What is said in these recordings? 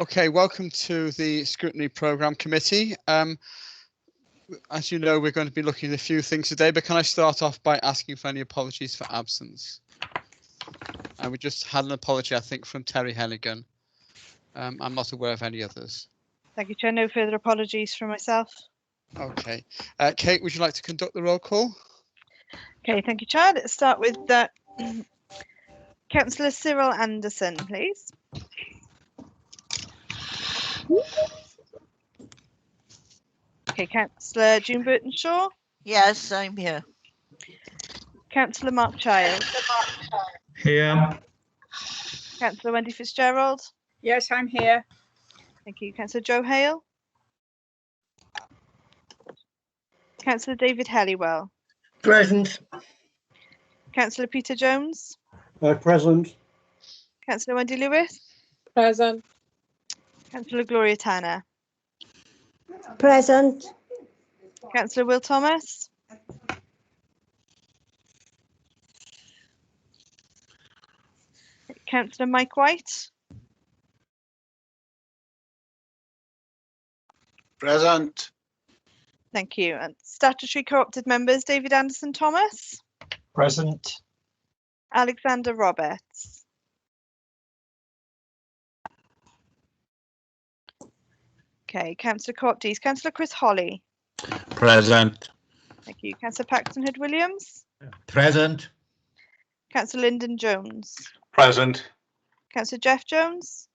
Okay, welcome to the Scrutiny Programme Committee. As you know, we're going to be looking at a few things today, but can I start off by asking for any apologies for absence? And we just had an apology, I think, from Terry Hennigan. I'm not aware of any others. Thank you, Chair. No further apologies from myself. Okay. Kate, would you like to conduct the roll call? Okay, thank you, Chair. Let's start with Councillor Cyril Anderson, please. Okay, Councillor June Burton-Shaw. Yes, I'm here. Councillor Mark Child. Here. Councillor Wendy Fitzgerald. Yes, I'm here. Thank you. Councillor Joe Hale. Councillor David Helliwell. Present. Councillor Peter Jones. Present. Councillor Wendy Lewis. Present. Councillor Gloria Tanner. Present. Councillor Will Thomas. Councillor Mike White. Present. Thank you. And statutory co-opted members, David Anderson Thomas. Present. Alexander Roberts. Okay, Councillor Co-optees, Councillor Chris Holly. Present. Thank you. Councillor Paxton Hood Williams. Present. Councillor Lyndon Jones. Present. Councillor Jeff Jones.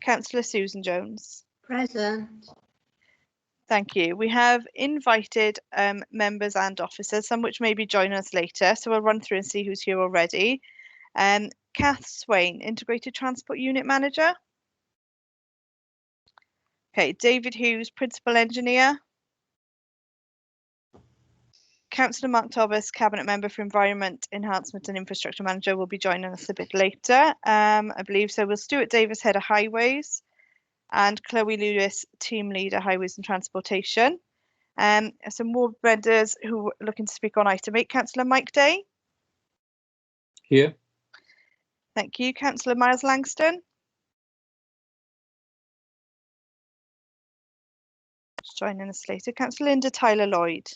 Councillor Susan Jones. Present. Thank you. We have invited members and officers, some which may be joining us later. So we'll run through and see who's here already. Kath Swain, Integrated Transport Unit Manager. Okay, David Hughes, Principal Engineer. Councillor Mark Thomas, Cabinet Member for Environment, Enhancement and Infrastructure Manager, will be joining us a bit later, I believe. So we'll Stuart Davis, Head of Highways, and Chloe Lewis, Team Leader, Highways and Transportation. Some more members who are looking to speak on item 8. Councillor Mike Day. Here. Thank you. Councillor Miles Langston. Just joining us later. Councillor Linda Tyler Lloyd.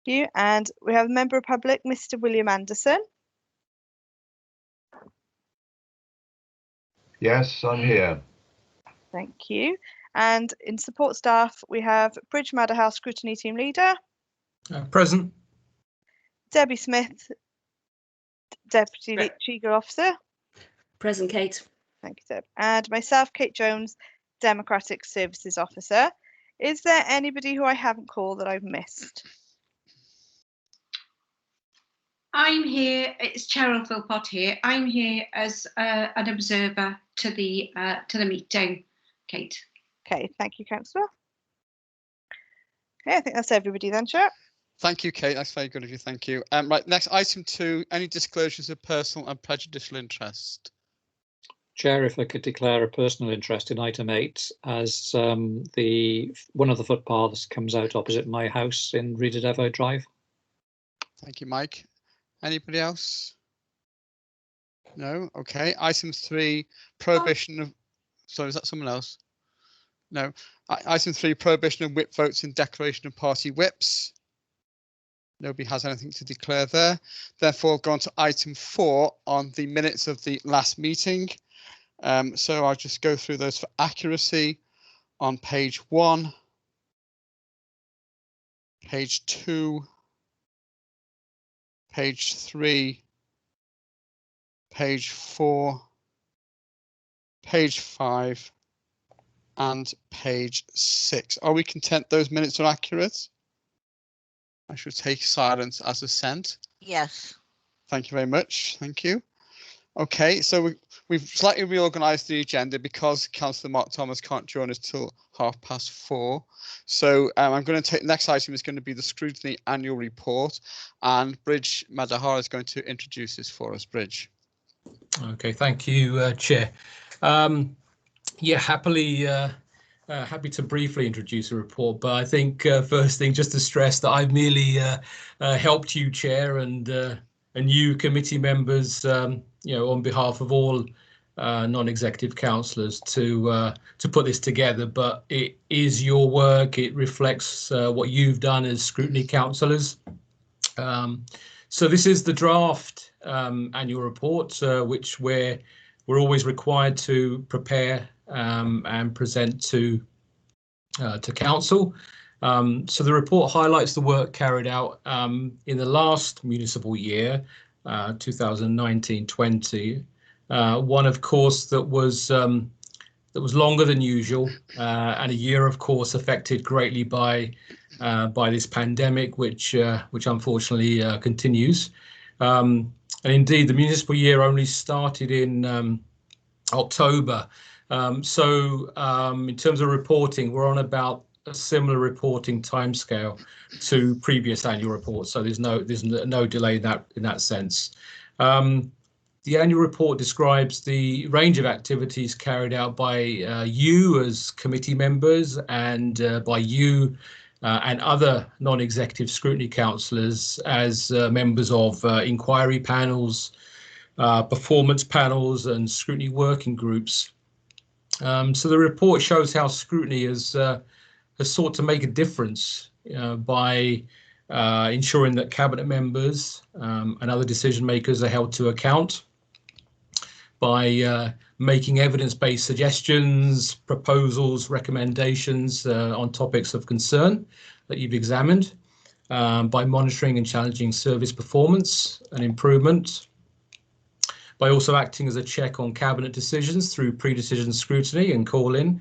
Thank you. And we have a Member of Public, Mr. William Anderson. Yes, I'm here. Thank you. And in support staff, we have Bridge Madderhouse Scrutiny Team Leader. Present. Debbie Smith, Deputy Chief Officer. Present, Kate. Thank you, Deb. And myself, Kate Jones, Democratic Services Officer. Is there anybody who I haven't called that I've missed? I'm here. It's Cheryl Philpott here. I'm here as an observer to the meeting, Kate. Okay, thank you, Councillor. Okay, I think that's everybody then, Chair. Thank you, Kate. That's very good of you. Thank you. Right, next item 2, any disclosures of personal and prejudicial interest? Chair, if I could declare a personal interest in item 8, as one of the footpaths comes out opposite my house in Rhyd Devo Drive. Thank you, Mike. Anybody else? No? Okay. Item 3, prohibition of... Sorry, is that someone else? No. Item 3, prohibition of whip votes and declaration of party whips. Nobody has anything to declare there. Therefore, I've gone to item 4 on the minutes of the last meeting. So I'll just go through those for accuracy. On page 1, page 2, page 3, page 4, page 5, and page 6. Are we content those minutes are accurate? I should take silence as assent. Yes. Thank you very much. Thank you. Okay, so we've slightly reorganised the agenda because Councillor Mark Thomas can't join us till 4:30. So I'm going to take the next item is going to be the Scrutiny Annual Report, and Bridge Madahara is going to introduce this for us. Bridge. Okay, thank you, Chair. Yeah, happily Happy to briefly introduce the report, but I think first thing, just to stress that I've merely helped you, Chair, and you committee members, on behalf of all non-executive councillors to put this together. But it is your work. It reflects what you've done as scrutiny councillors. So this is the draft annual report, which we're always required to prepare and present to council. So the report highlights the work carried out in the last municipal year, 2019-20. One, of course, that was longer than usual, and a year, of course, affected greatly by this pandemic, which unfortunately continues. And indeed, the municipal year only started in October. So in terms of reporting, we're on about a similar reporting timescale to previous annual reports. So there's no delay in that sense. The annual report describes the range of activities carried out by you as committee members and by you and other non-executive scrutiny councillors as members of inquiry panels, performance panels and scrutiny working groups. So the report shows how scrutiny has sought to make a difference by ensuring that cabinet members and other decision makers are held to account, by making evidence-based suggestions, proposals, recommendations on topics of concern that you've examined, by monitoring and challenging service performance and improvement, by also acting as a check on cabinet decisions through pre-decision scrutiny and call-in.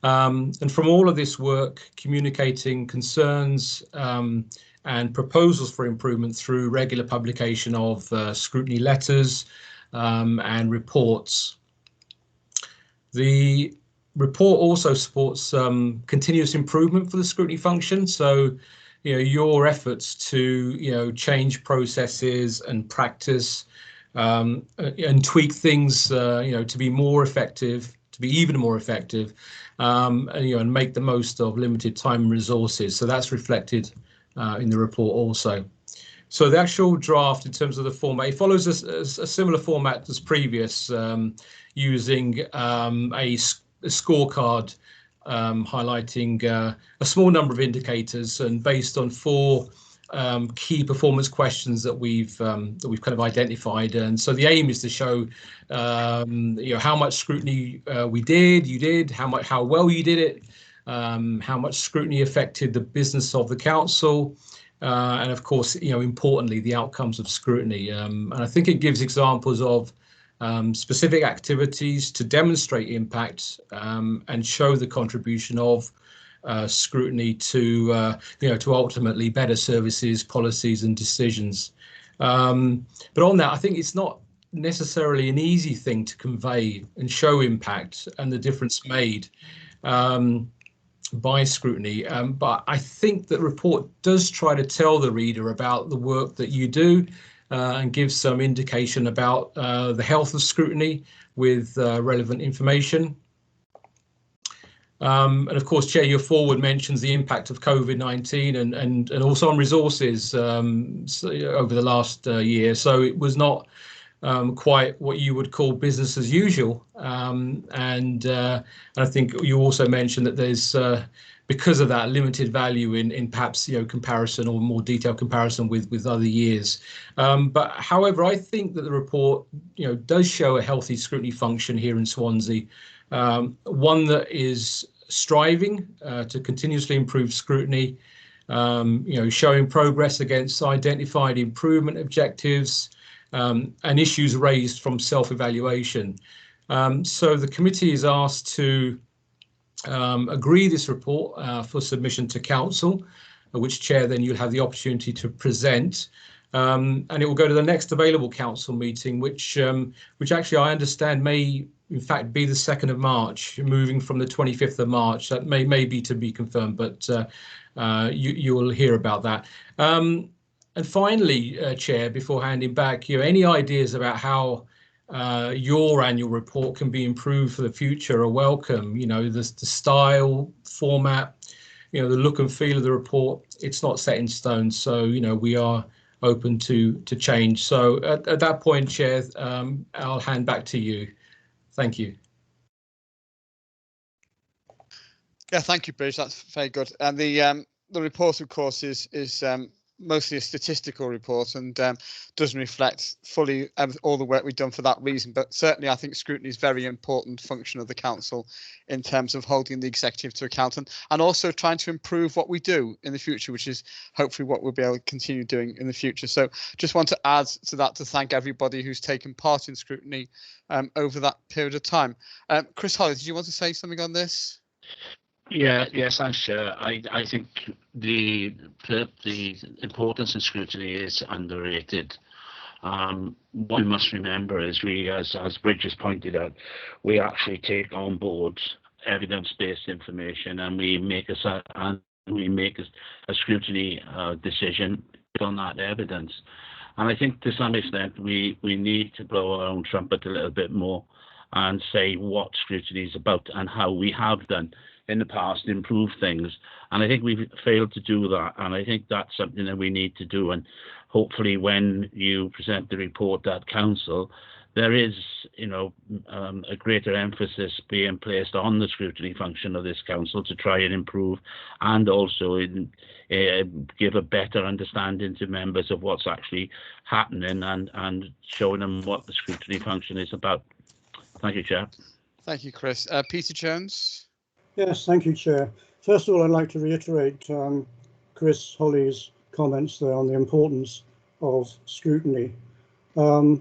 And from all of this work, communicating concerns and proposals for improvement through regular publication of scrutiny letters and reports. The report also supports continuous improvement for the scrutiny function. So, your efforts to, change processes and practice and tweak things, to be more effective, to be even more effective, and make the most of limited time and resources. So that's reflected in the report also. So the actual draft, in terms of the format, it follows a similar format as previous, using a scorecard highlighting a small number of indicators and based on 4 key performance questions that we've kind of identified. And so the aim is to show how much scrutiny you did, how well you did it, how much scrutiny affected the business of the council, and of course, importantly, the outcomes of scrutiny. And I think it gives examples of specific activities to demonstrate impact and show the contribution of scrutiny to ultimately better services, policies and decisions. But on that, I think it's not necessarily an easy thing to convey and show impact and the difference made by scrutiny. But I think that report does try to tell the reader about the work that you do and give some indication about the health of scrutiny with relevant information. And of course, Chair, your forward mentions the impact of COVID-19 and also on resources over the last year. So it was not quite what you would call business as usual. And I think you also mentioned that there's, because of that, limited value in perhaps comparison or more detailed comparison with other years. But however, I think that the report does show a healthy scrutiny function here in Swansea. One that is striving to continuously improve scrutiny, showing progress against identified improvement objectives and issues raised from self-evaluation. So the committee is asked to agree this report for submission to council, which, Chair, then you'll have the opportunity to present. And it will go to the next available council meeting, which actually I understand may in fact be the 2nd of March, moving from the 25th of March. That may be to be confirmed, but you will hear about that. And finally, Chair, before handing back, any ideas about how your annual report can be improved for the future are welcome. You know, the style, format, you know, the look and feel of the report, it's not set in stone. So, you know, we are open to change. So at that point, Chair, I'll hand back to you. Thank you. Yeah, thank you, Bruce. That's very good. And the report, of course, is mostly a statistical report and doesn't reflect fully all the work we've done for that reason. But certainly, I think scrutiny is a very important function of the council in terms of holding the executive to account and also trying to improve what we do in the future, which is hopefully what we'll be able to continue doing in the future. So just want to add to that to thank everybody who's taken part in scrutiny over that period of time. Chris Holly, did you want to say something on this? Yes, thanks, Chair. I think the importance of scrutiny is underrated. What we must remember is we, as Bridge has pointed out, we actually take on board evidence-based information and we make a scrutiny decision on that evidence. And I think to some extent we need to blow our own trumpet a little bit more and say what scrutiny is about and how we have done in the past improve things, and I think we've failed to do that, and I think that's something that we need to do. And hopefully when you present the report at council, there is, you know, a greater emphasis being placed on the scrutiny function of this council to try and improve and also give a better understanding to members of what's actually happening and showing them what the scrutiny function is about. Thank you, Chair. Thank you, Chris. Peter Jones. Yes, thank you, Chair. First of all, I'd like to reiterate Chris Holly's comments there on the importance of scrutiny. And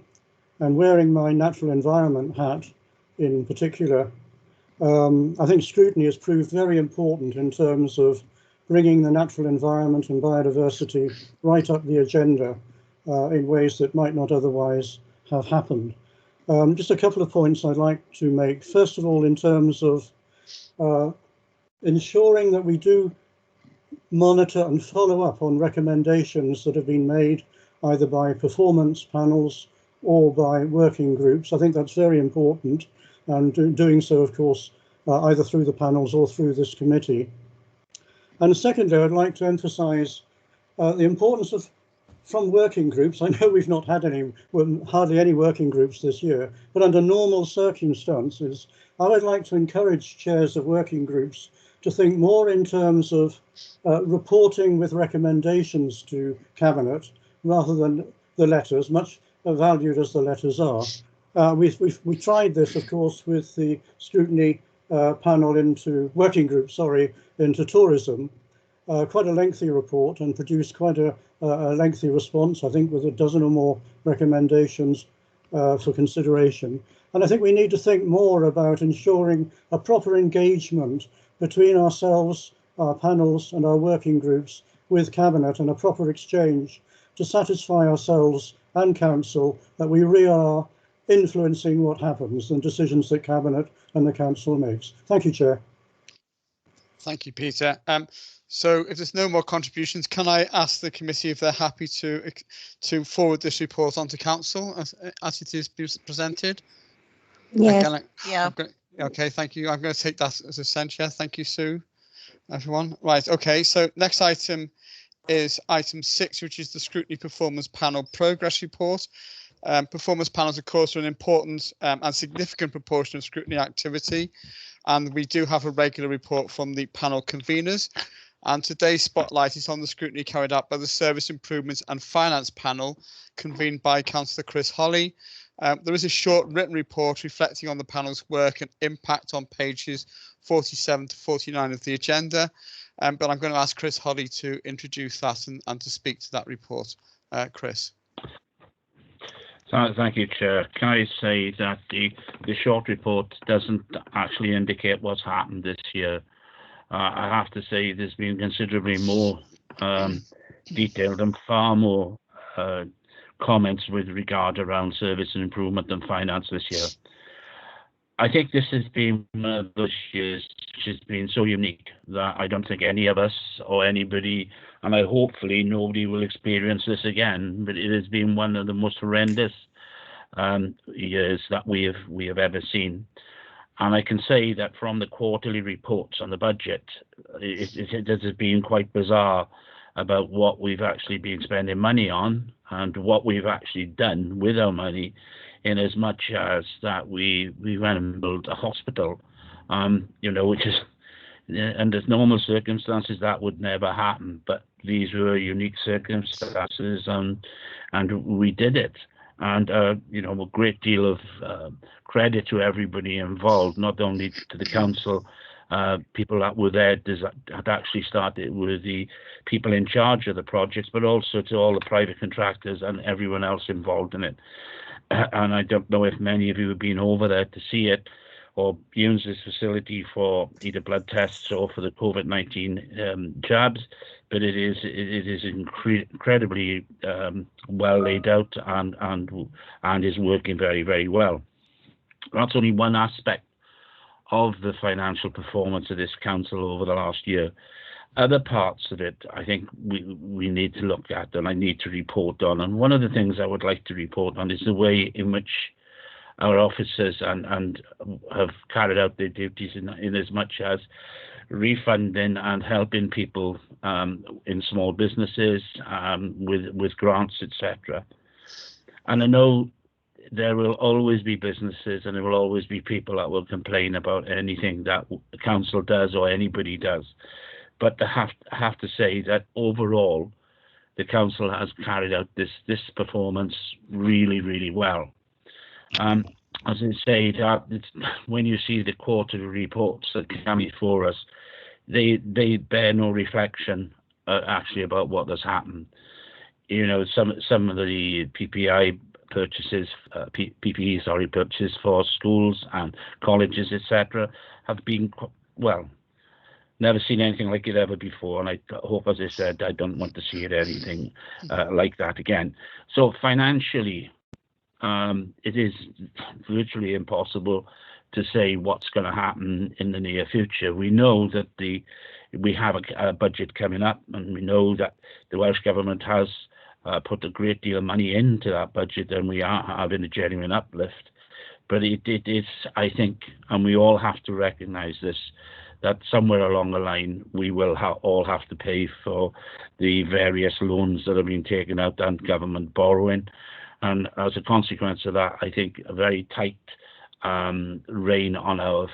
wearing my natural environment hat in particular, I think scrutiny has proved very important in terms of bringing the natural environment and biodiversity right up the agenda in ways that might not otherwise have happened. Just a couple of points I'd like to make. First of all, in terms of ensuring that we do monitor and follow up on recommendations that have been made either by performance panels or by working groups. I think that's very important, and doing so, of course, either through the panels or through this committee. And secondly, I'd like to emphasise the importance of from working groups. I know we've not had hardly any working groups this year, but under normal circumstances, I would like to encourage chairs of working groups to think more in terms of reporting with recommendations to Cabinet rather than the letters, much valued as the letters are. We tried this, of course, with the scrutiny panel into working group, into tourism. Quite a lengthy report and produced quite a lengthy response, I think, with a dozen or more recommendations for consideration. And I think we need to think more about ensuring a proper engagement between ourselves, our panels and our working groups with Cabinet, and a proper exchange to satisfy ourselves and Council that we really are influencing what happens and decisions that Cabinet and the Council makes. Thank you, Chair. Thank you, Peter. So if there's no more contributions, can I ask the committee if they're happy to forward this report on to council as it is presented? Yes. Yeah. Okay, thank you. I'm going to take that as a censure. Thank you, Sue, everyone. Right, okay, so next item is item 6, which is the Scrutiny Performance Panel Progress Report. Performance panels, of course, are an important and significant proportion of scrutiny activity, and we do have a regular report from the panel conveners. And today's spotlight is on the scrutiny carried out by the Service Improvements and Finance Panel, convened by Councillor Chris Holly. There is a short written report reflecting on the panel's work and impact on pages 47 to 49 of the agenda. But I'm going to ask Chris Holly to introduce that and to speak to that report. Chris. Thank you, Chair. Can I say that the short report doesn't actually indicate what's happened this year. I have to say there's been considerably more detailed and far more comments with regard around service and improvement and finance this year. I think this has been one of those years which has been so unique that I don't think any of us or anybody, and hopefully nobody will experience this again, but it has been one of the most horrendous years that we have ever seen. And I can say that from the quarterly reports on the budget, it has been quite bizarre about what we've actually been spending money on and what we've actually done with our money, in as much as that we went and built a hospital, which is, under normal circumstances, that would never happen. But these were unique circumstances, and we did it. And, a great deal of credit to everybody involved, not only to the council, people that were there had actually started with the people in charge of the projects, but also to all the private contractors and everyone else involved in it. And I don't know if many of you have been over there to see it or use this facility for either blood tests or for the COVID-19 jabs, but it is incredibly well laid out and is working very, very well. That's only one aspect of the financial performance of this council over the last year. Other parts of it, I think we need to look at and I need to report on. And one of the things I would like to report on is the way in which our officers and have carried out their duties in as much as refunding and helping people in small businesses with grants, etc. And I know there will always be businesses and there will always be people that will complain about anything that the council does or anybody does. But I have to say that overall, the council has carried out this performance really, really well. As I say, that when you see the quarterly reports that come before us, they bear no reflection actually about what has happened. Some of the PPE purchases for schools and colleges, etc., have been, well, never seen anything like it ever before, and I hope, as I said, I don't want to see it anything like that again. So financially, it is virtually impossible to say what's going to happen in the near future. We know that we have a budget coming up, and we know that the Welsh Government has put a great deal of money into that budget, and we are having a genuine uplift. But it is, I think, and we all have to recognise this, that somewhere along the line we will all have to pay for the various loans that have been taken out and government borrowing. And as a consequence of that, I think a very tight rein on our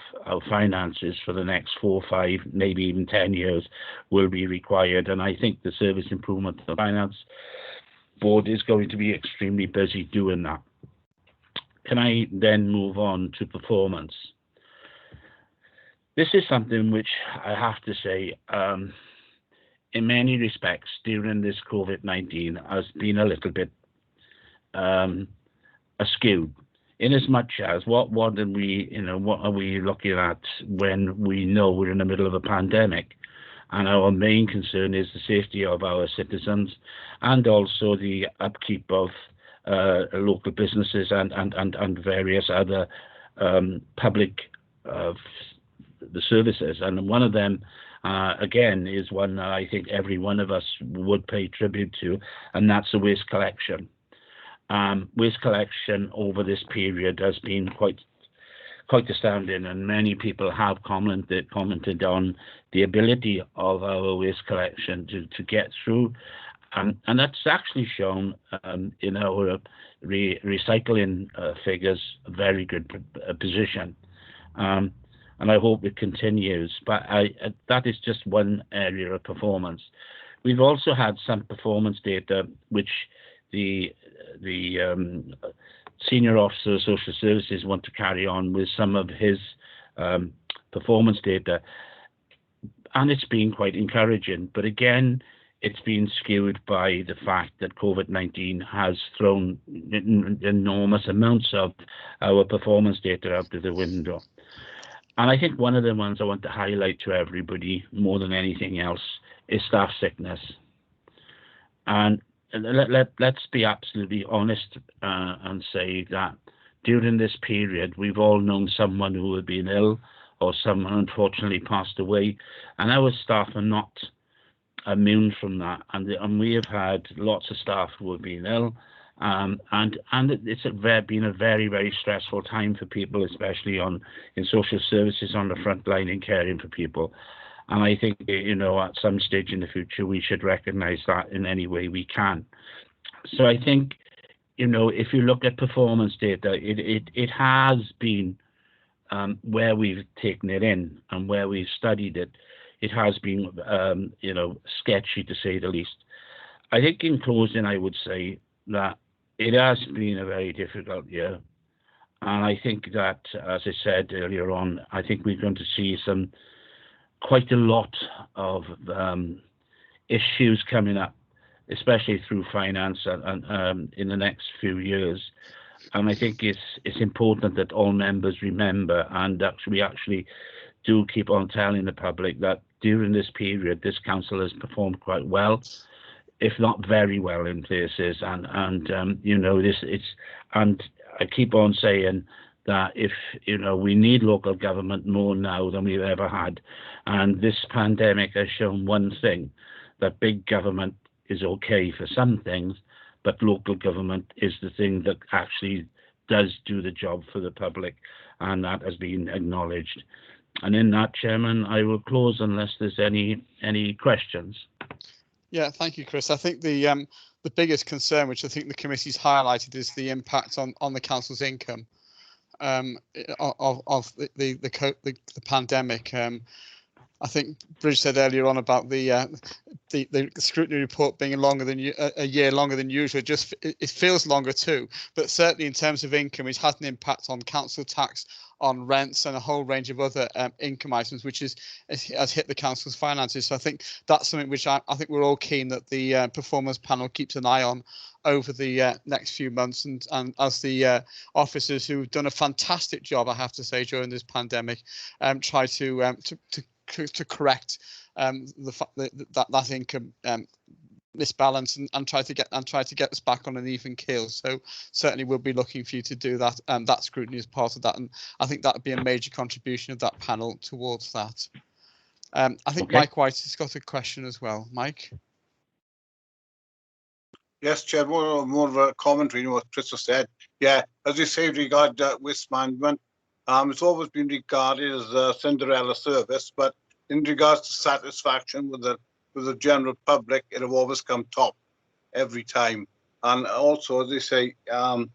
finances for the next 4, 5, maybe even 10 years will be required. And I think the Service Improvement and Finance Board is going to be extremely busy doing that. Can I then move on to performance? This is something which I have to say, in many respects, during this COVID-19 has been a little bit askew. In as much as what are we looking at when we know we're in the middle of a pandemic, and our main concern is the safety of our citizens and also the upkeep of local businesses and various other public the services. And one of them, again, is one that I think every one of us would pay tribute to, and that's the waste collection. Waste collection over this period has been quite astounding, and many people have commented on the ability of our waste collection to get through, and that's actually shown in our recycling figures a very good position. And I hope it continues. But that is just one area of performance. We've also had some performance data which the Senior Officer of Social Services want to carry on with some of his performance data, and it's been quite encouraging. But again, it's been skewed by the fact that COVID-19 has thrown enormous amounts of our performance data out of the window. And I think one of the ones I want to highlight to everybody more than anything else is staff sickness. And let's be absolutely honest and say that during this period, we've all known someone who had been ill or someone unfortunately passed away, and our staff are not immune from that. And we have had lots of staff who have been ill, and it's been a very, very stressful time for people, especially in social services on the front line in caring for people. And I think, at some stage in the future, we should recognise that in any way we can. So I think, if you look at performance data, it has been, where we've taken it in and where we've studied it, it has been, sketchy to say the least. I think in closing, I would say that it has been a very difficult year. And I think that, as I said earlier on, I think we're going to see quite a lot of issues coming up, especially through finance and in the next few years. And I think it's important that all members remember and we actually do keep on telling the public that during this period, this council has performed quite well, if not very well in places. And I keep on saying that if, we need local government more now than we've ever had. And this pandemic has shown one thing, that big government is okay for some things, but local government is the thing that actually does do the job for the public, and that has been acknowledged. And in that, Chairman, I will close unless there's any questions. Yeah, thank you, Chris. I think the biggest concern, which I think the committee's highlighted, is the impact on the council's income of the pandemic. I think Bridge said earlier on about the scrutiny report being a year longer than usual. It feels longer too, but certainly in terms of income, it had an impact on council tax, on rents, and a whole range of other income items, which has hit the council's finances. So I think that's something which I think we're all keen that the performance panel keeps an eye on over the next few months, and as the officers who've done a fantastic job, I have to say, during this pandemic, try to correct that income misbalance and try to get us back on an even keel. So certainly we'll be looking for you to do that, and that scrutiny is part of that, and I think that would be a major contribution of that panel towards that. I think okay. Mike White has got a question as well. Mike? Yes, Chair, more of a commentary on what Chris has said. Yeah, as you say, regarding waste management, it's always been regarded as a Cinderella service, but in regards to satisfaction with the general public, it will always come top every time. And also, as they say, our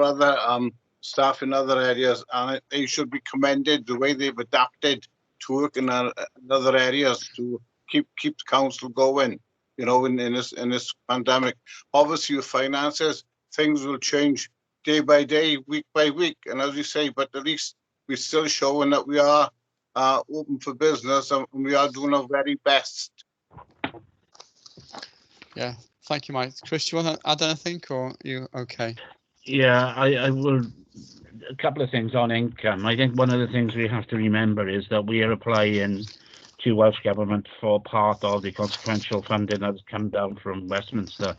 other staff in other areas, and they should be commended the way they've adapted to work in other areas to keep the council going. In this pandemic, obviously with finances, things will change day by day, week by week, and as you say, but at least we're still showing that we are open for business and we are doing our very best. Yeah, thank you, Mike. Chris, do you want to add anything, or are you okay? Yeah, I will. A couple of things on income. I think one of the things we have to remember is that we are applying to Welsh Government for part of the consequential funding that's come down from Westminster.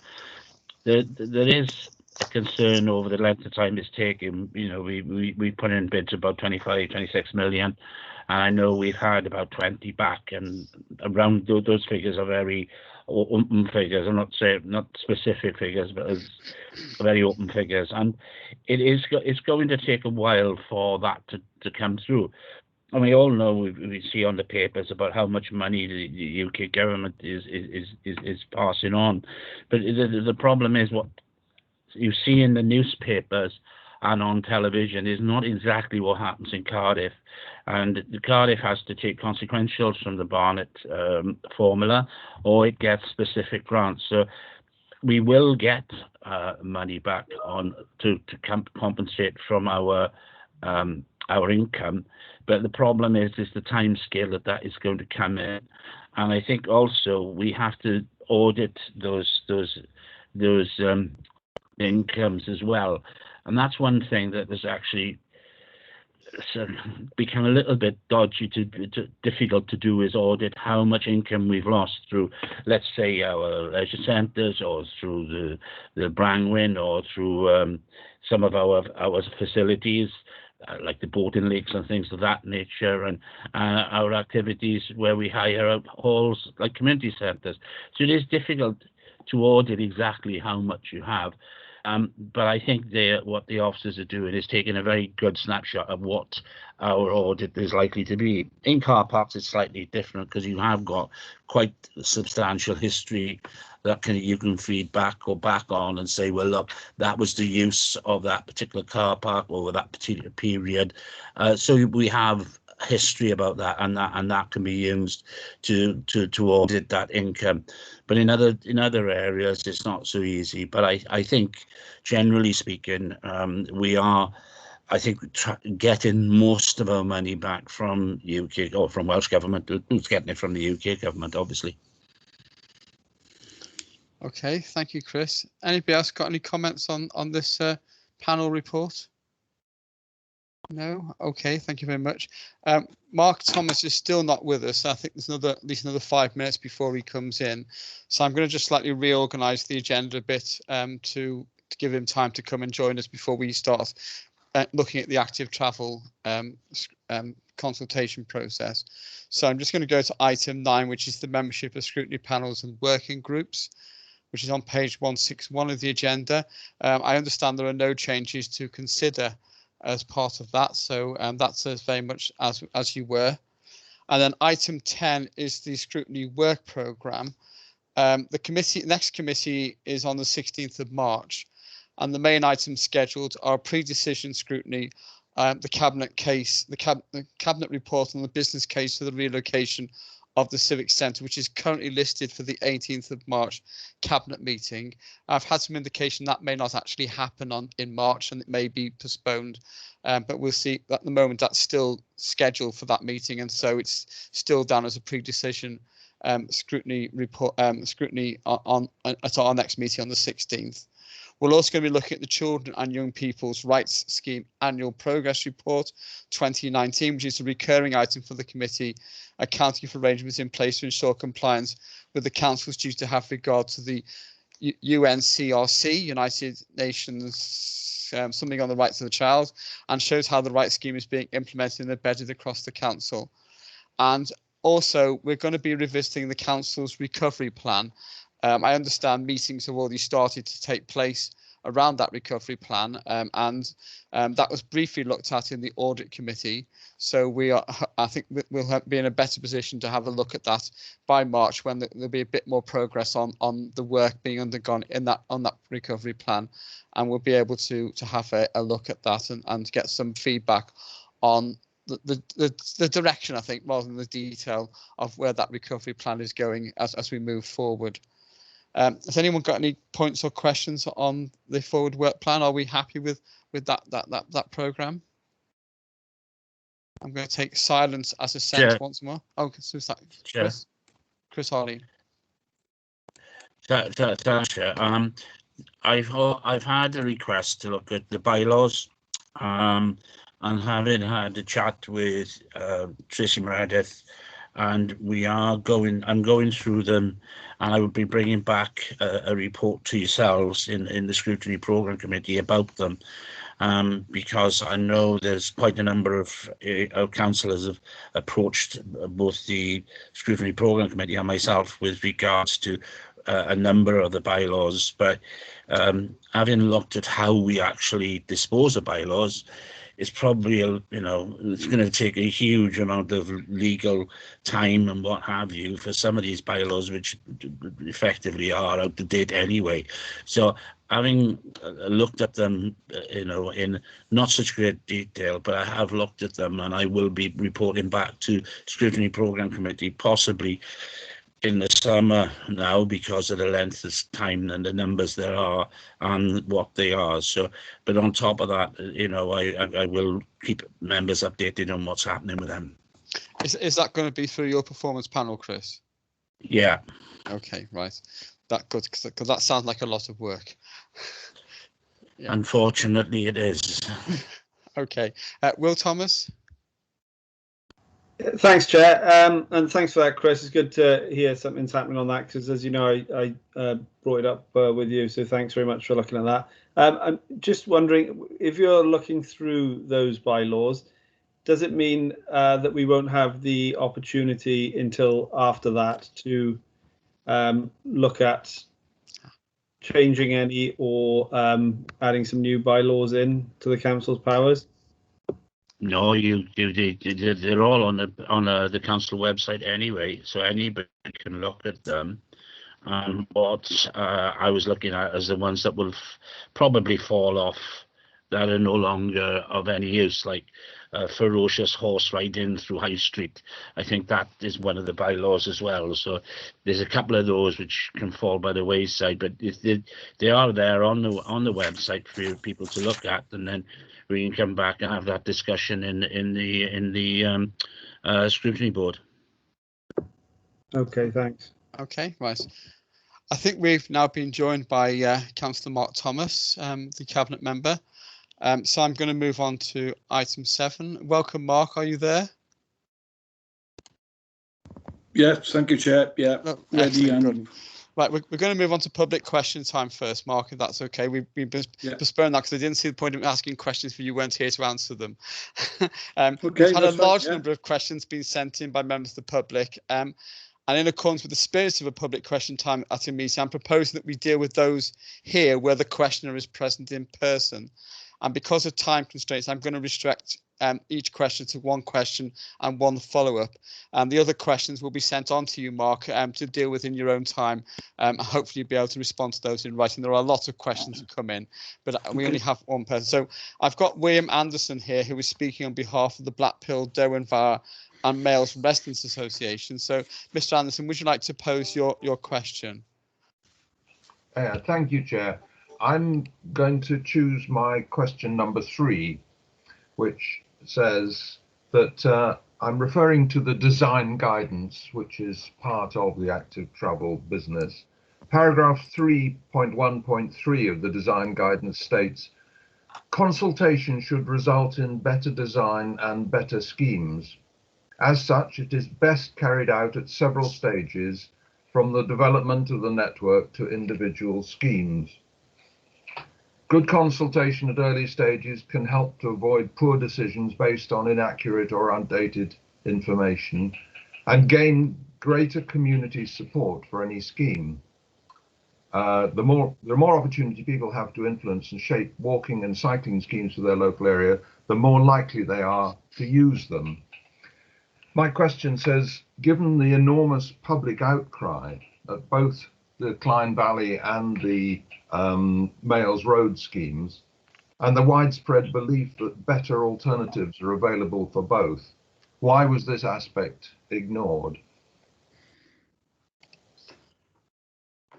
There is a concern over the length of time it's taken. We put in bids about 26 million, and I know we've had about 20 back, and around those figures are very open figures. I'm not saying not specific figures, but as very open figures, and it's going to take a while for that to come through. And we all know, we see on the papers about how much money the UK government is passing on, but the problem is what you see in the newspapers and on television is not exactly what happens in Cardiff. And Cardiff has to take consequentials from the Barnet formula, or it gets specific grants. So we will get money back to compensate from our income, but the problem is the time scale that is going to come in. And I think also we have to audit those incomes as well, and that's one thing that has actually become a little bit dodgy, difficult to do, is audit how much income we've lost through, let's say, our leisure centres, or through the Brangwyn, or through some of our facilities, like the boating lakes and things of that nature, and our activities where we hire out halls like community centres. So it is difficult to audit exactly how much you have. But I think what the officers are doing is taking a very good snapshot of what our audit is likely to be. In car parks, it's slightly different because you have got quite substantial history that you can feed back on and say, well, look, that was the use of that particular car park over that particular period. So we have history about that, and that can be used to audit that income. But in other areas, it's not so easy. But I think, generally speaking, we are, I think, getting most of our money back from UK or from Welsh Government. Who's getting it from the UK Government, obviously. Okay, thank you, Chris. Anybody else got any comments on this panel report? No. Okay, thank you very much. Mark Thomas is still not with us. I think there's at least another 5 minutes before he comes in. So I'm going to just slightly reorganise the agenda a bit to give him time to come and join us before we start looking at the active travel consultation process. So I'm just going to go to item 9, which is the membership of scrutiny panels and working groups, which is on page 161 of the agenda. I understand there are no changes to consider as part of that, so that's as very much as you were. And then item 10 is the scrutiny work programme. The next committee is on the 16th of March, and the main items scheduled are pre-decision scrutiny, the cabinet case, the cabinet report on the business case for the relocation of the Civic Centre, which is currently listed for the 18th of March cabinet meeting. I've had some indication that may not actually happen in March, and it may be postponed, but we'll see. At the moment, that's still scheduled for that meeting, and so it's still down as a pre-decision scrutiny report, scrutiny at our next meeting on the 16th. We're also going to be looking at the Children and Young People's Rights Scheme Annual Progress Report 2019, which is a recurring item for the committee, accounting for arrangements in place to ensure compliance with the Council's duty to have regard to the UNCRC, United Nations, something on the rights of the child, and shows how the rights scheme is being implemented and embedded across the Council. And also, we're going to be revisiting the Council's recovery plan. I understand meetings have already started to take place around that recovery plan, and that was briefly looked at in the audit committee. So I think we'll be in a better position to have a look at that by March, when there'll be a bit more progress on the work being undergone on that recovery plan, and we'll be able to have a look at that and get some feedback on the direction, I think, rather than the detail of where that recovery plan is going as we move forward. Has anyone got any points or questions on the forward work plan? Are we happy with that programme? I'm going to take silence as assent once more. Oh, so is that Chris Harley? Thanks, Chair. I've had a request to look at the bylaws, and having had a chat with Tracy Meredith, and I'm going through them, and I will be bringing back a report to yourselves in the Scrutiny Programme Committee about them, because I know there's quite a number of our councillors have approached both the Scrutiny Programme Committee and myself with regards to a number of the bylaws. But having looked at how we actually dispose of bylaws, it's probably it's going to take a huge amount of legal time and what have you for some of these bylaws, which effectively are out of date anyway. So having looked at them, in not such great detail, but I have looked at them, and I will be reporting back to Scrutiny Programme Committee, possibly in the summer now, because of the length of time and the numbers there are and what they are. So, but on top of that, I will keep members updated on what's happening with them. Is that going to be through your performance panel, Chris? Yeah. Okay, right. That good, because that sounds like a lot of work. Yeah. Unfortunately, it is. Okay, Will Thomas. Thanks, Chair, and thanks for that, Chris. It's good to hear something's happening on that, because, as you know, I brought it up with you, so thanks very much for looking at that. I'm just wondering, if you're looking through those bylaws, does it mean that we won't have the opportunity until after that to look at changing any or adding some new bylaws in to the council's powers? No, they're all on the council website anyway, so anybody can look at them. And what I was looking at as the ones that will probably fall off, that are no longer of any use, like ferocious horse riding through High Street. I think that is one of the bylaws as well. So there's a couple of those which can fall by the wayside, but they are there on the website for people to look at, and then we can come back and have that discussion in the scrutiny board. Okay, thanks. Okay, right. I think we've now been joined by Councillor Mark Thomas, the Cabinet Member. So I'm going to move on to item 7. Welcome, Mark. Are you there? Yes, thank you, Chair. Yeah, ready. Good. Right, we're going to move on to public question time first, Mark, if that's okay. We've postponed that because I didn't see the point of asking questions if you weren't here to answer them. Okay, we've had a large number of questions being sent in by members of the public. And in accordance with the spirit of a public question time at a meeting, I'm proposing that we deal with those here where the questioner is present in person. And because of time constraints, I'm going to restrict each question to one question and one follow-up. And the other questions will be sent on to you, Mark, to deal with in your own time. Hopefully you'll be able to respond to those in writing. There are a lot of questions that come in, but we only have one person. So I've got William Anderson here, who is speaking on behalf of the Blackpool, Derwentvaar and Males Residents Association. So, Mr. Anderson, would you like to pose your question? Thank you, Chair. I'm going to choose my question number 3, which says that I'm referring to the design guidance, which is part of the active travel business. Paragraph 3.1.3 of the design guidance states, consultation should result in better design and better schemes. As such, it is best carried out at several stages, from the development of the network to individual schemes. Good consultation at early stages can help to avoid poor decisions based on inaccurate or outdated information and gain greater community support for any scheme. The more opportunity people have to influence and shape walking and cycling schemes for their local area, the more likely they are to use them. My question says, given the enormous public outcry at both the Clyne Valley and the Males Road schemes, and the widespread belief that better alternatives are available for both, why was this aspect ignored?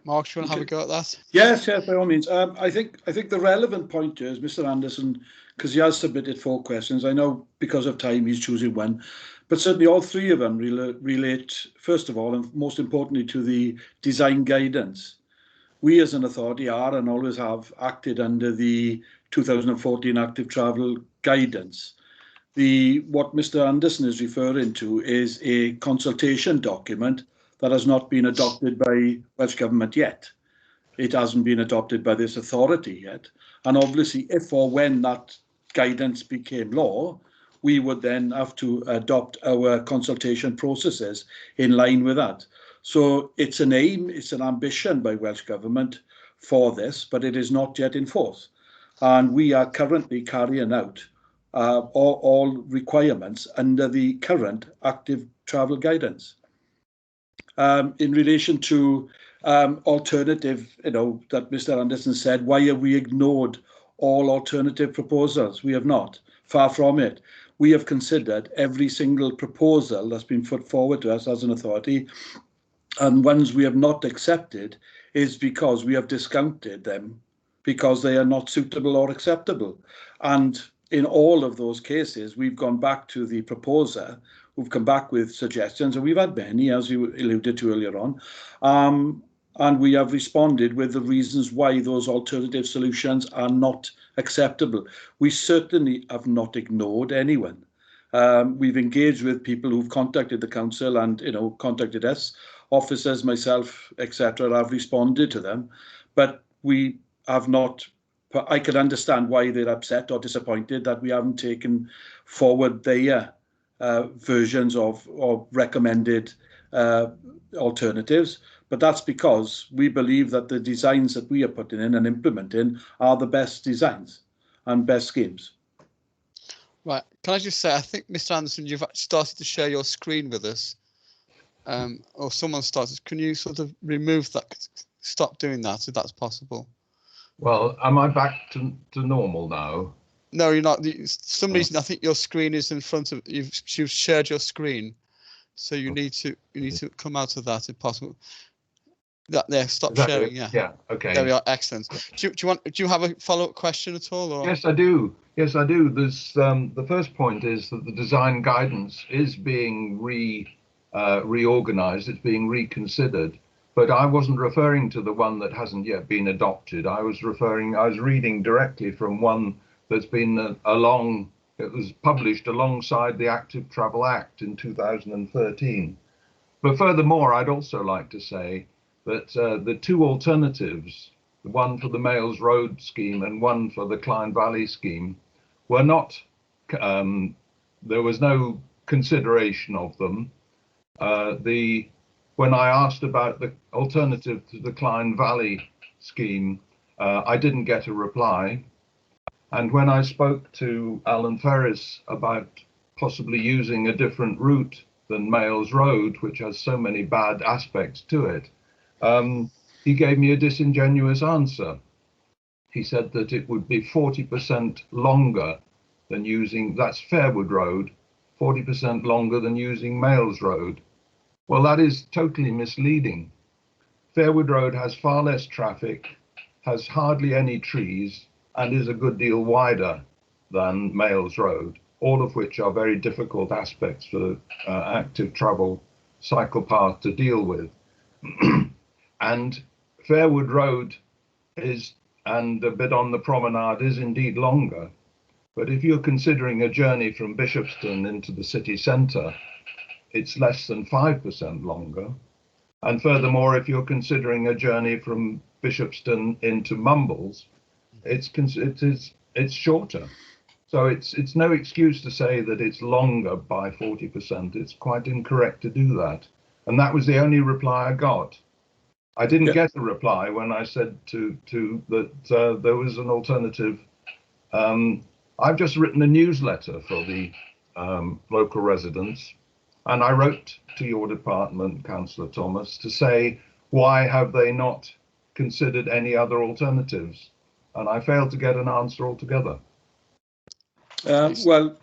Mark, do you want to have a go at that? Yes, by all means. I think the relevant point here is Mr. Anderson, because he has submitted 4 questions. I know because of time he's choosing one, but certainly all 3 of them relate, first of all, and most importantly, to the design guidance. We as an authority are and always have acted under the 2014 Active Travel Guidance. What Mr. Anderson is referring to is a consultation document that has not been adopted by Welsh Government yet. It hasn't been adopted by this authority yet. And obviously, if or when that guidance became law, we would then have to adopt our consultation processes in line with that. So it's an aim, it's an ambition by Welsh Government for this, but it is not yet in force. And we are currently carrying out all requirements under the current active travel guidance. In relation to alternative, that Mr. Anderson said, why have we ignored all alternative proposals? We have not, far from it. We have considered every single proposal that's been put forward to us as an authority, and ones we have not accepted is because we have discounted them because they are not suitable or acceptable. And in all of those cases, we've gone back to the proposer, who've come back with suggestions, and we've had many, as you alluded to earlier on, and we have responded with the reasons why those alternative solutions are not acceptable. We certainly have not ignored anyone. We've engaged with people who've contacted the council and contacted us, officers, myself, etc. Have responded to them, but we have not. I could understand why they're upset or disappointed that we haven't taken forward their versions of recommended alternatives, but that's because we believe that the designs that we are putting in and implementing are the best designs and best schemes. Right. Can I just say, I think, Mr. Anderson, you've started to share your screen with us, or someone started. Can you sort of remove that, stop doing that if that's possible? Well, am I back to normal now? No, you're not. For some reason, I think your screen is in front of you've shared your screen, so you need to come out of that if possible. That there, stop sharing. It? Yeah. Yeah. Okay. There we are. Excellent. Do you have a follow-up question at all? Or? Yes, I do. Yes, I do. There's the first point is that the design guidance is being reorganized. It's being reconsidered. But I wasn't referring to the one that hasn't yet been adopted. I was reading directly from one that's been it was published alongside the Active Travel Act in 2013. But furthermore, I'd also like to say that the two alternatives, one for the Males Road scheme and one for the Clyde Valley scheme, were not, there was no consideration of them. When I asked about the alternative to the Clyde Valley scheme, I didn't get a reply. And when I spoke to Alan Ferris about possibly using a different route than Males Road, which has so many bad aspects to it, he gave me a disingenuous answer. He said that it would be 40% longer than using, that's Fairwood Road, 40% longer than using Males Road. Well, that is totally misleading. Fairwood Road has far less traffic, has hardly any trees, and is a good deal wider than Males Road, all of which are very difficult aspects for active travel cycle path to deal with. And Fairwood Road is, and a bit on the promenade, is indeed longer. But if you're considering a journey from Bishopston into the city centre, it's less than 5% longer. And furthermore, if you're considering a journey from Bishopston into Mumbles, it's shorter. So it's no excuse to say that it's longer by 40%. It's quite incorrect to do that. And that was the only reply I got. I didn't get a reply when I said that there was an alternative. I've just written a newsletter for the local residents, and I wrote to your department, Councillor Thomas, to say, why have they not considered any other alternatives? And I failed to get an answer altogether. Well,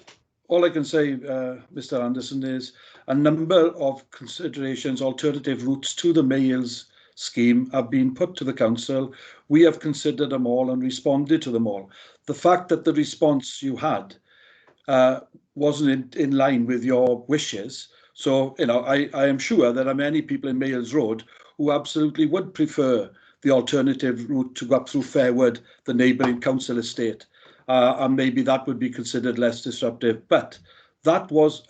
all I can say, Mr. Anderson, is a number of considerations, alternative routes to the Males scheme have been put to the council. We have considered them all and responded to them all. The fact that the response you had wasn't in line with your wishes. So, you know, I am sure there are many people in Males Road who absolutely would prefer the alternative route to go up through Fairwood, the neighbouring council estate. And maybe that would be considered less disruptive. But that was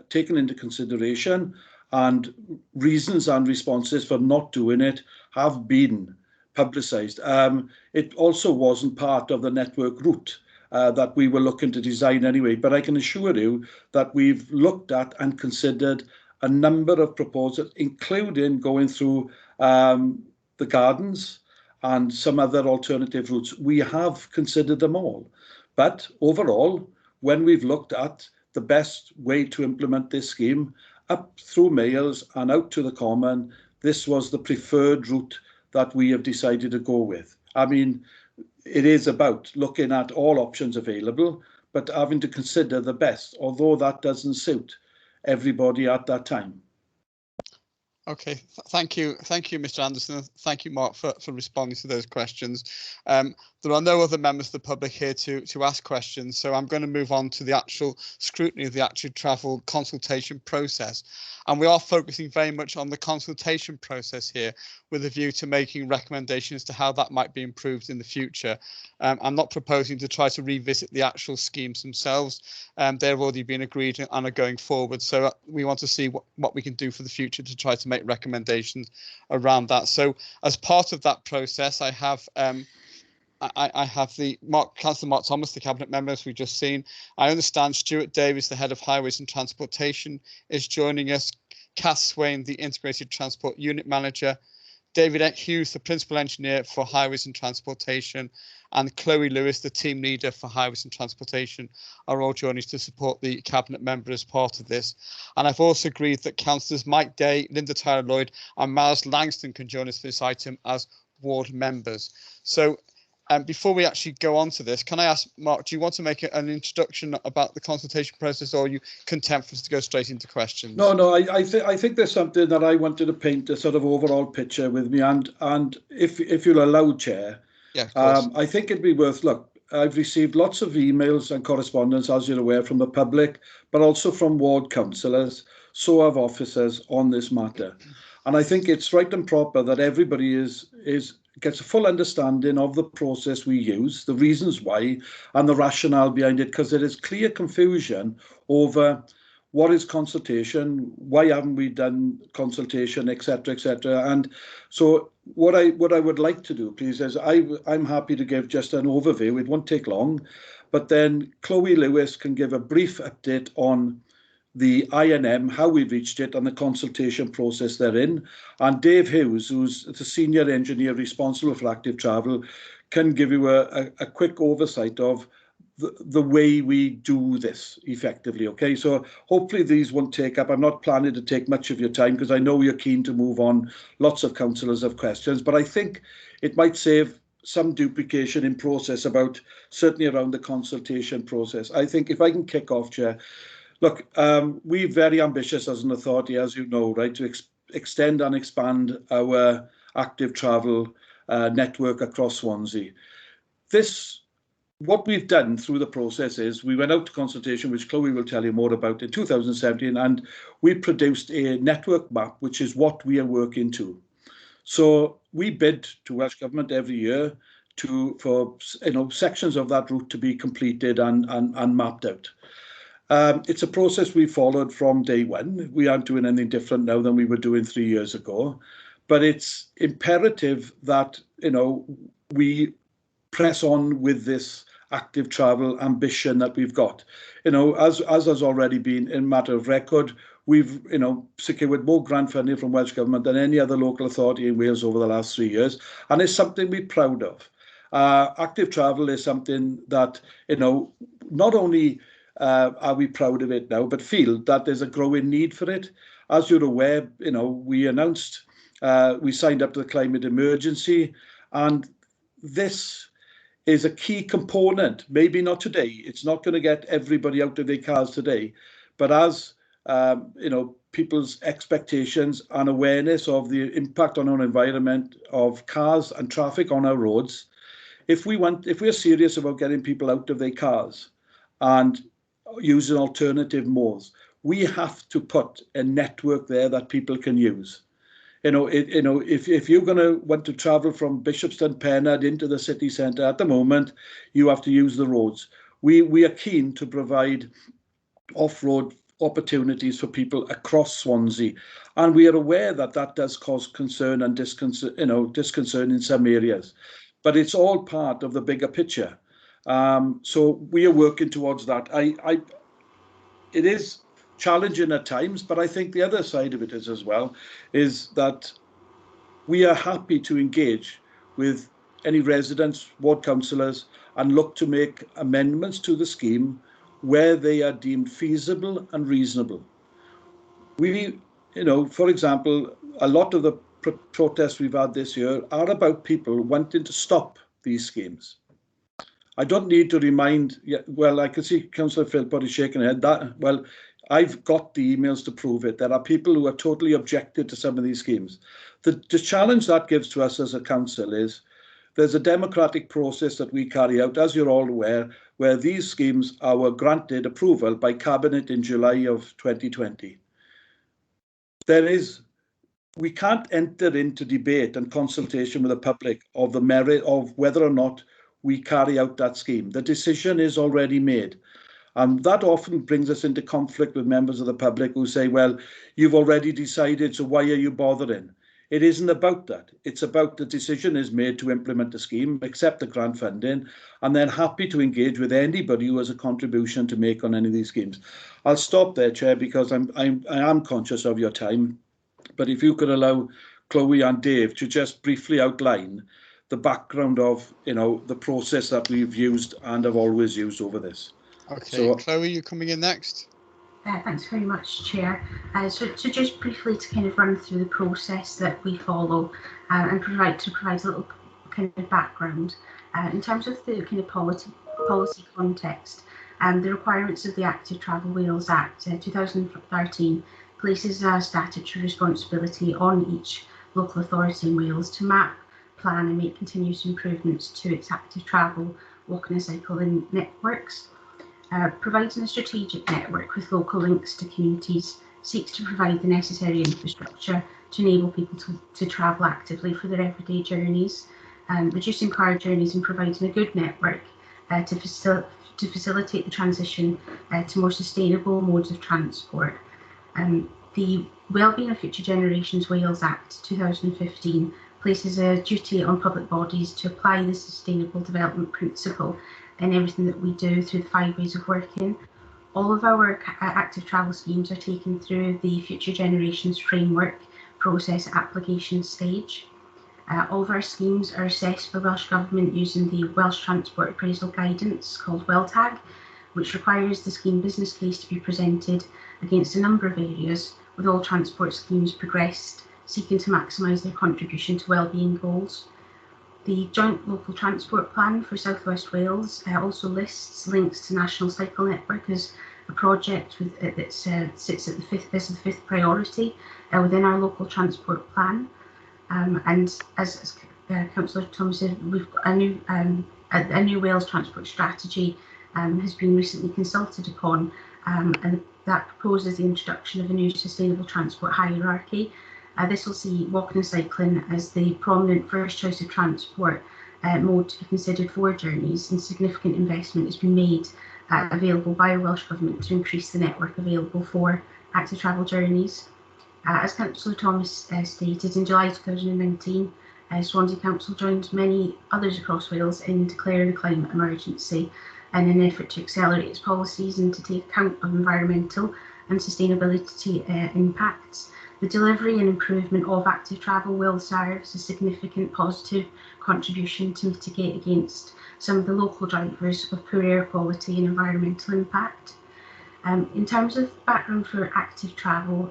taken into consideration, and reasons and responses for not doing it have been publicised. It also wasn't part of the network route that we were looking to design anyway, but I can assure you that we've looked at and considered a number of proposals, including going through the gardens and some other alternative routes. We have considered them all. But overall, when we've looked at the best way to implement this scheme up through Males and out to the Common, this was the preferred route that we have decided to go with. I mean, it is about looking at all options available, but having to consider the best, although that doesn't suit everybody at that time. Okay, thank you, Mr. Anderson. Thank you, Mark, for responding to those questions. There are no other members of the public here to ask questions, so I'm going to move on to the actual scrutiny of the active travel consultation process. And we are focusing very much on the consultation process here, with a view to making recommendations to how that might be improved in the future. I'm not proposing to try to revisit the actual schemes themselves. They've already been agreed and are going forward. So we want to see what we can do for the future to try to make recommendations around that. So as part of that process, I have the Councillor Mark Thomas, the Cabinet member, as we've just seen. I understand Stuart Davis, the Head of Highways and Transportation, is joining us. Cass Swain, the Integrated Transport Unit Manager, David Hughes, the Principal Engineer for Highways and Transportation, and Chloe Lewis, the Team Leader for Highways and Transportation, are all joining us to support the Cabinet member as part of this. And I've also agreed that Councillors Mike Day, Linda Tyler-Lloyd and Miles Langston can join us for this item as ward members. So before we actually go on to this, can I ask, Mark, do you want to make an introduction about the consultation process, or are you content for us to go straight into questions? No, I think there's something that I wanted to paint a sort of overall picture with me, and if you'll allow, Chair, yeah, of course. I think it'd be worth, look, I've received lots of emails and correspondence, as you're aware, from the public, but also from ward councillors, so have officers on this matter. And I think it's right and proper that everybody gets a full understanding of the process we use, the reasons why, and the rationale behind it, because there is clear confusion over what is consultation, why haven't we done consultation, etc., etc. And so what I would like to do, please, is I'm happy to give just an overview. It won't take long, but then Chloe Lewis can give a brief update on the INM, how we reached it, and the consultation process therein. And Dave Hughes, who's the senior engineer responsible for active travel, can give you a quick oversight of the way we do this effectively. Okay, so hopefully these won't take up. I'm not planning to take much of your time because I know you're keen to move on. Lots of councillors have questions, but I think it might save some duplication in process about certainly around the consultation process. I think if I can kick off, Chair. Look, we're very ambitious as an authority, as you know, right, to extend and expand our active travel network across Swansea. What we've done through the process is we went out to consultation, which Chloe will tell you more about, in 2017, and we produced a network map, which is what we are working to. So we bid to Welsh Government every year for sections of that route to be completed and mapped out. It's a process we followed from day one. We aren't doing anything different now than we were doing 3 years ago, but it's imperative that we press on with this active travel ambition that we've got. As has already been in matter of record, we've secured more grant funding from Welsh Government than any other local authority in Wales over the last 3 years, and it's something we're proud of. Active travel is something that not only are we proud of it now, but feel that there's a growing need for it. As you're aware, we announced, we signed up to the climate emergency, and this is a key component. Maybe not today. It's not going to get everybody out of their cars today, but as people's expectations and awareness of the impact on our environment of cars and traffic on our roads, if we're serious about getting people out of their cars and using alternative modes, we have to put a network there that people can use. If you're going to want to travel from Bishopston, Pennard into the city centre at the moment, you have to use the roads. We are keen to provide off-road opportunities for people across Swansea, and we are aware that that does cause concern and disconcern in some areas, but it's all part of the bigger picture. So we are working towards that. It is challenging at times, but I think the other side of it is as well, is that we are happy to engage with any residents, ward councillors, and look to make amendments to the scheme where they are deemed feasible and reasonable. For example, a lot of the protests we've had this year are about people wanting to stop these schemes. I don't need to remind, well, I can see Councillor Philpott is shaking her head. I've got the emails to prove it. There are people who are totally objected to some of these schemes. The challenge that gives to us as a council is there's a democratic process that we carry out, as you're all aware, where these schemes were granted approval by Cabinet in July of 2020. We can't enter into debate and consultation with the public of the merit of whether or not we carry out that scheme. The decision is already made. And that often brings us into conflict with members of the public who say, well, you've already decided, so why are you bothering? It isn't about that. It's about the decision is made to implement the scheme, accept the grant funding, and then happy to engage with anybody who has a contribution to make on any of these schemes. I'll stop there, Chair, because I am conscious of your time. But if you could allow Chloe and Dave to just briefly outline the background of, the process that we've used and have always used over this. Okay, So, Chloe, you're coming in next. Thanks very much, Chair. So just briefly to kind of run through the process that we follow and provide a little kind of background. In terms of the kind of policy context, the requirements of the Active Travel Wales Act 2013 places a statutory responsibility on each local authority in Wales to map, plan and make continuous improvements to its active travel, walking and cycling networks. Providing a strategic network with local links to communities seeks to provide the necessary infrastructure to enable people to travel actively for their everyday journeys, reducing car journeys and providing a good network to facilitate the transition to more sustainable modes of transport. The Wellbeing of Future Generations Wales Act 2015 places a duty on public bodies to apply the Sustainable Development Principle in everything that we do through the 5 ways of working. All of our active travel schemes are taken through the Future Generations Framework process application stage. All of our schemes are assessed by Welsh Government using the Welsh Transport Appraisal Guidance called WellTag, which requires the scheme business case to be presented against a number of areas, with all transport schemes progressed, seeking to maximise their contribution to wellbeing goals. The Joint Local Transport Plan for South West Wales also lists links to National Cycle Network as a project that sits at the fifth priority within our local transport plan. And as Councillor Thomas said, we've got a new Wales transport strategy has been recently consulted upon, and that proposes the introduction of a new sustainable transport hierarchy. This will see walking and cycling as the prominent first choice of transport mode to be considered for journeys, and significant investment has been made available by Welsh Government to increase the network available for active travel journeys. As Councillor Thomas stated, in July 2019, Swansea Council joined many others across Wales in declaring a climate emergency in an effort to accelerate its policies and to take account of environmental and sustainability impacts. The delivery and improvement of active travel will serve as a significant positive contribution to mitigate against some of the local drivers of poor air quality and environmental impact. In terms of background for active travel,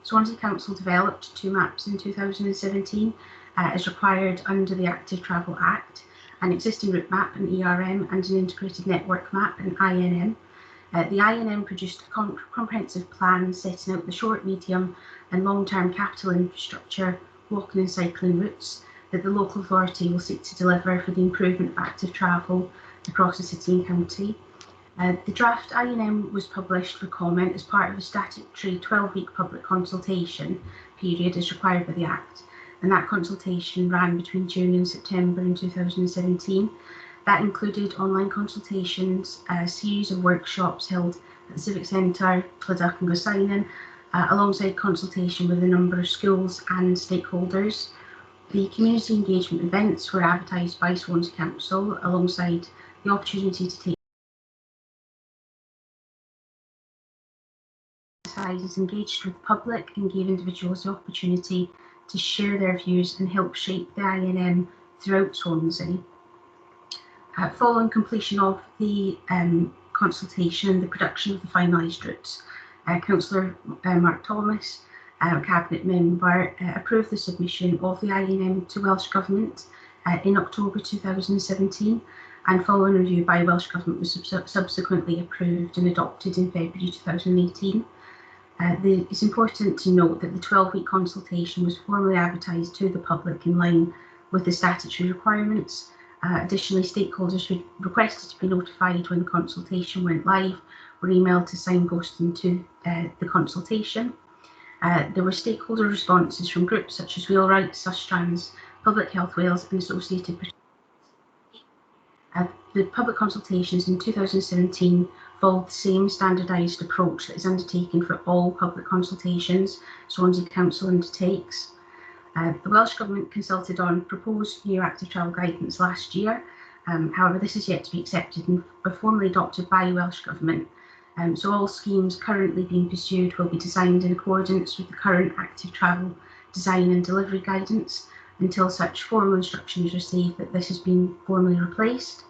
Swansea Council developed 2 maps in 2017 as required under the Active Travel Act, an existing route map, an ERM, and an integrated network map, an INM. The INM produced a comprehensive plan setting out the short, medium and long-term capital infrastructure, walking and cycling routes that the local authority will seek to deliver for the improvement of active travel across the city and county. The draft INM was published for comment as part of a statutory 12-week public consultation period as required by the Act, and that consultation ran between June and September in 2017. That included online consultations, a series of workshops held at the Civic Centre, Clydach and Gosainen, alongside consultation with a number of schools and stakeholders. The community engagement events were advertised by Swansea Council alongside the opportunity to take exercises, engaged with the public and gave individuals the opportunity to share their views and help shape the INM throughout Swansea. Following completion of the consultation and the production of the finalised routes, Councillor Mark Thomas, Cabinet Member, approved the submission of the INM to Welsh Government in October 2017, and following review by Welsh Government was subsequently approved and adopted in February 2018. It's important to note that the 12-week consultation was formally advertised to the public in line with the statutory requirements. Additionally, stakeholders who requested to be notified when the consultation went live were emailed to signpost them to the consultation. There were stakeholder responses from groups such as Wheelwrights, Sustrans, Public Health Wales and Associated. The public consultations in 2017 followed the same standardised approach that is undertaken for all public consultations Swansea Council undertakes. The Welsh Government consulted on proposed new active travel guidance last year. However, this is yet to be accepted and formally adopted by the Welsh Government. So all schemes currently being pursued will be designed in accordance with the current active travel design and delivery guidance until such formal instruction is received that this has been formally replaced.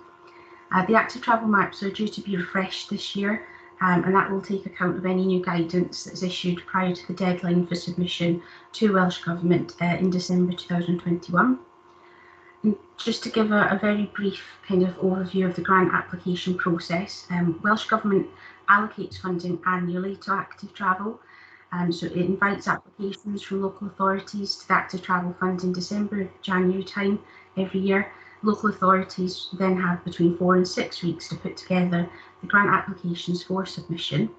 The active travel maps are due to be refreshed this year, and that will take account of any new guidance that's issued prior to the deadline for submission to Welsh Government in December 2021. And just to give a very brief kind of overview of the grant application process, Welsh Government allocates funding annually to active travel. So it invites applications from local authorities to the active travel fund in December, January time every year. Local authorities then have between 4 and 6 weeks to put together the grant applications for submission.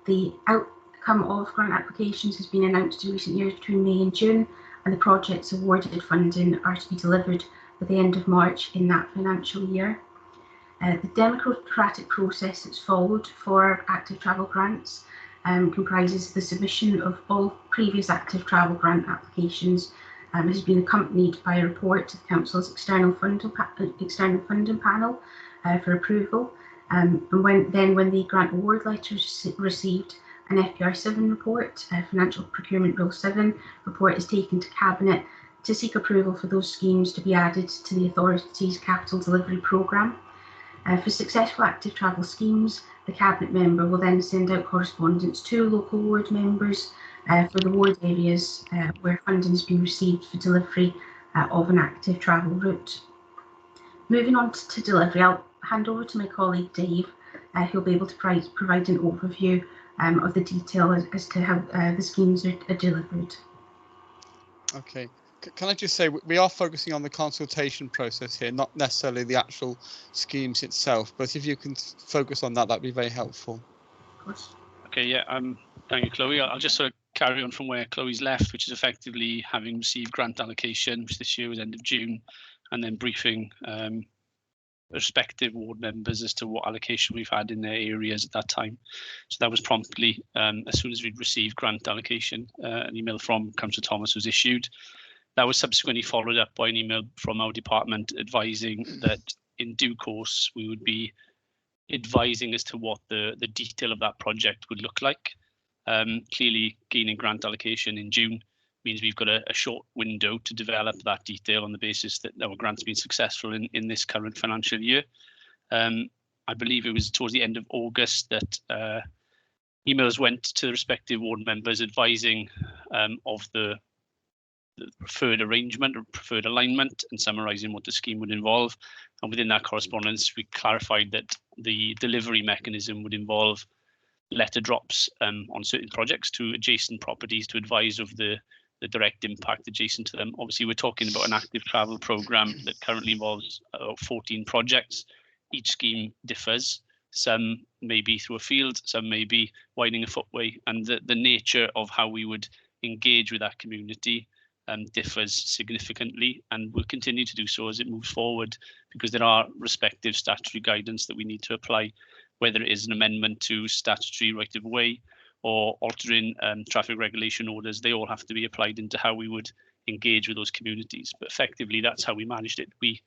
The outcome of grant applications has been announced in recent years between May and June, and the projects awarded funding are to be delivered by the end of March in that financial year. The democratic process that's followed for active travel grants comprises the submission of all previous active travel grant applications, has been accompanied by a report to the Council's external funding panel for approval. And when the grant award letter is received, an FPR7 report, Financial Procurement Rule 7 report, is taken to Cabinet to seek approval for those schemes to be added to the authority's capital delivery programme. For successful active travel schemes, the Cabinet member will then send out correspondence to local ward members for the ward areas where funding has been received for delivery of an active travel route. Moving on to delivery, I'll hand over to my colleague Dave, who'll be able to provide an overview of the detail as to how the schemes are delivered. Okay. Can I just say we are focusing on the consultation process here, not necessarily the actual schemes itself, but if you can focus on that, that'd be very helpful. Of course. Okay, yeah, thank you, Chloe. I'll just sort of carry on from where Chloe's left, which is effectively having received grant allocation, which this year was end of June, and then briefing respective ward members as to what allocation we've had in their areas at that time. So that was promptly, as soon as we'd received grant allocation, an email from Councillor Thomas was issued. That was subsequently followed up by an email from our department advising that in due course we would be advising as to what the detail of that project would look like. Clearly, gaining grant allocation in June means we've got a short window to develop that detail on the basis that our grant's been successful in this current financial year. I believe it was towards the end of August that emails went to the respective ward members advising of the preferred arrangement or preferred alignment and summarising what the scheme would involve. And within that correspondence, we clarified that the delivery mechanism would involve letter drops on certain projects to adjacent properties to advise of the direct impact adjacent to them. Obviously, we're talking about an active travel programme that currently involves 14 projects. Each scheme differs. Some may be through a field, some may be widening a footway, and the nature of how we would engage with that community differs significantly, and will continue to do so as it moves forward, because there are respective statutory guidance that we need to apply, whether it is an amendment to statutory right of way or altering traffic regulation orders. They all have to be applied into how we would engage with those communities. But effectively, that's how we managed it. We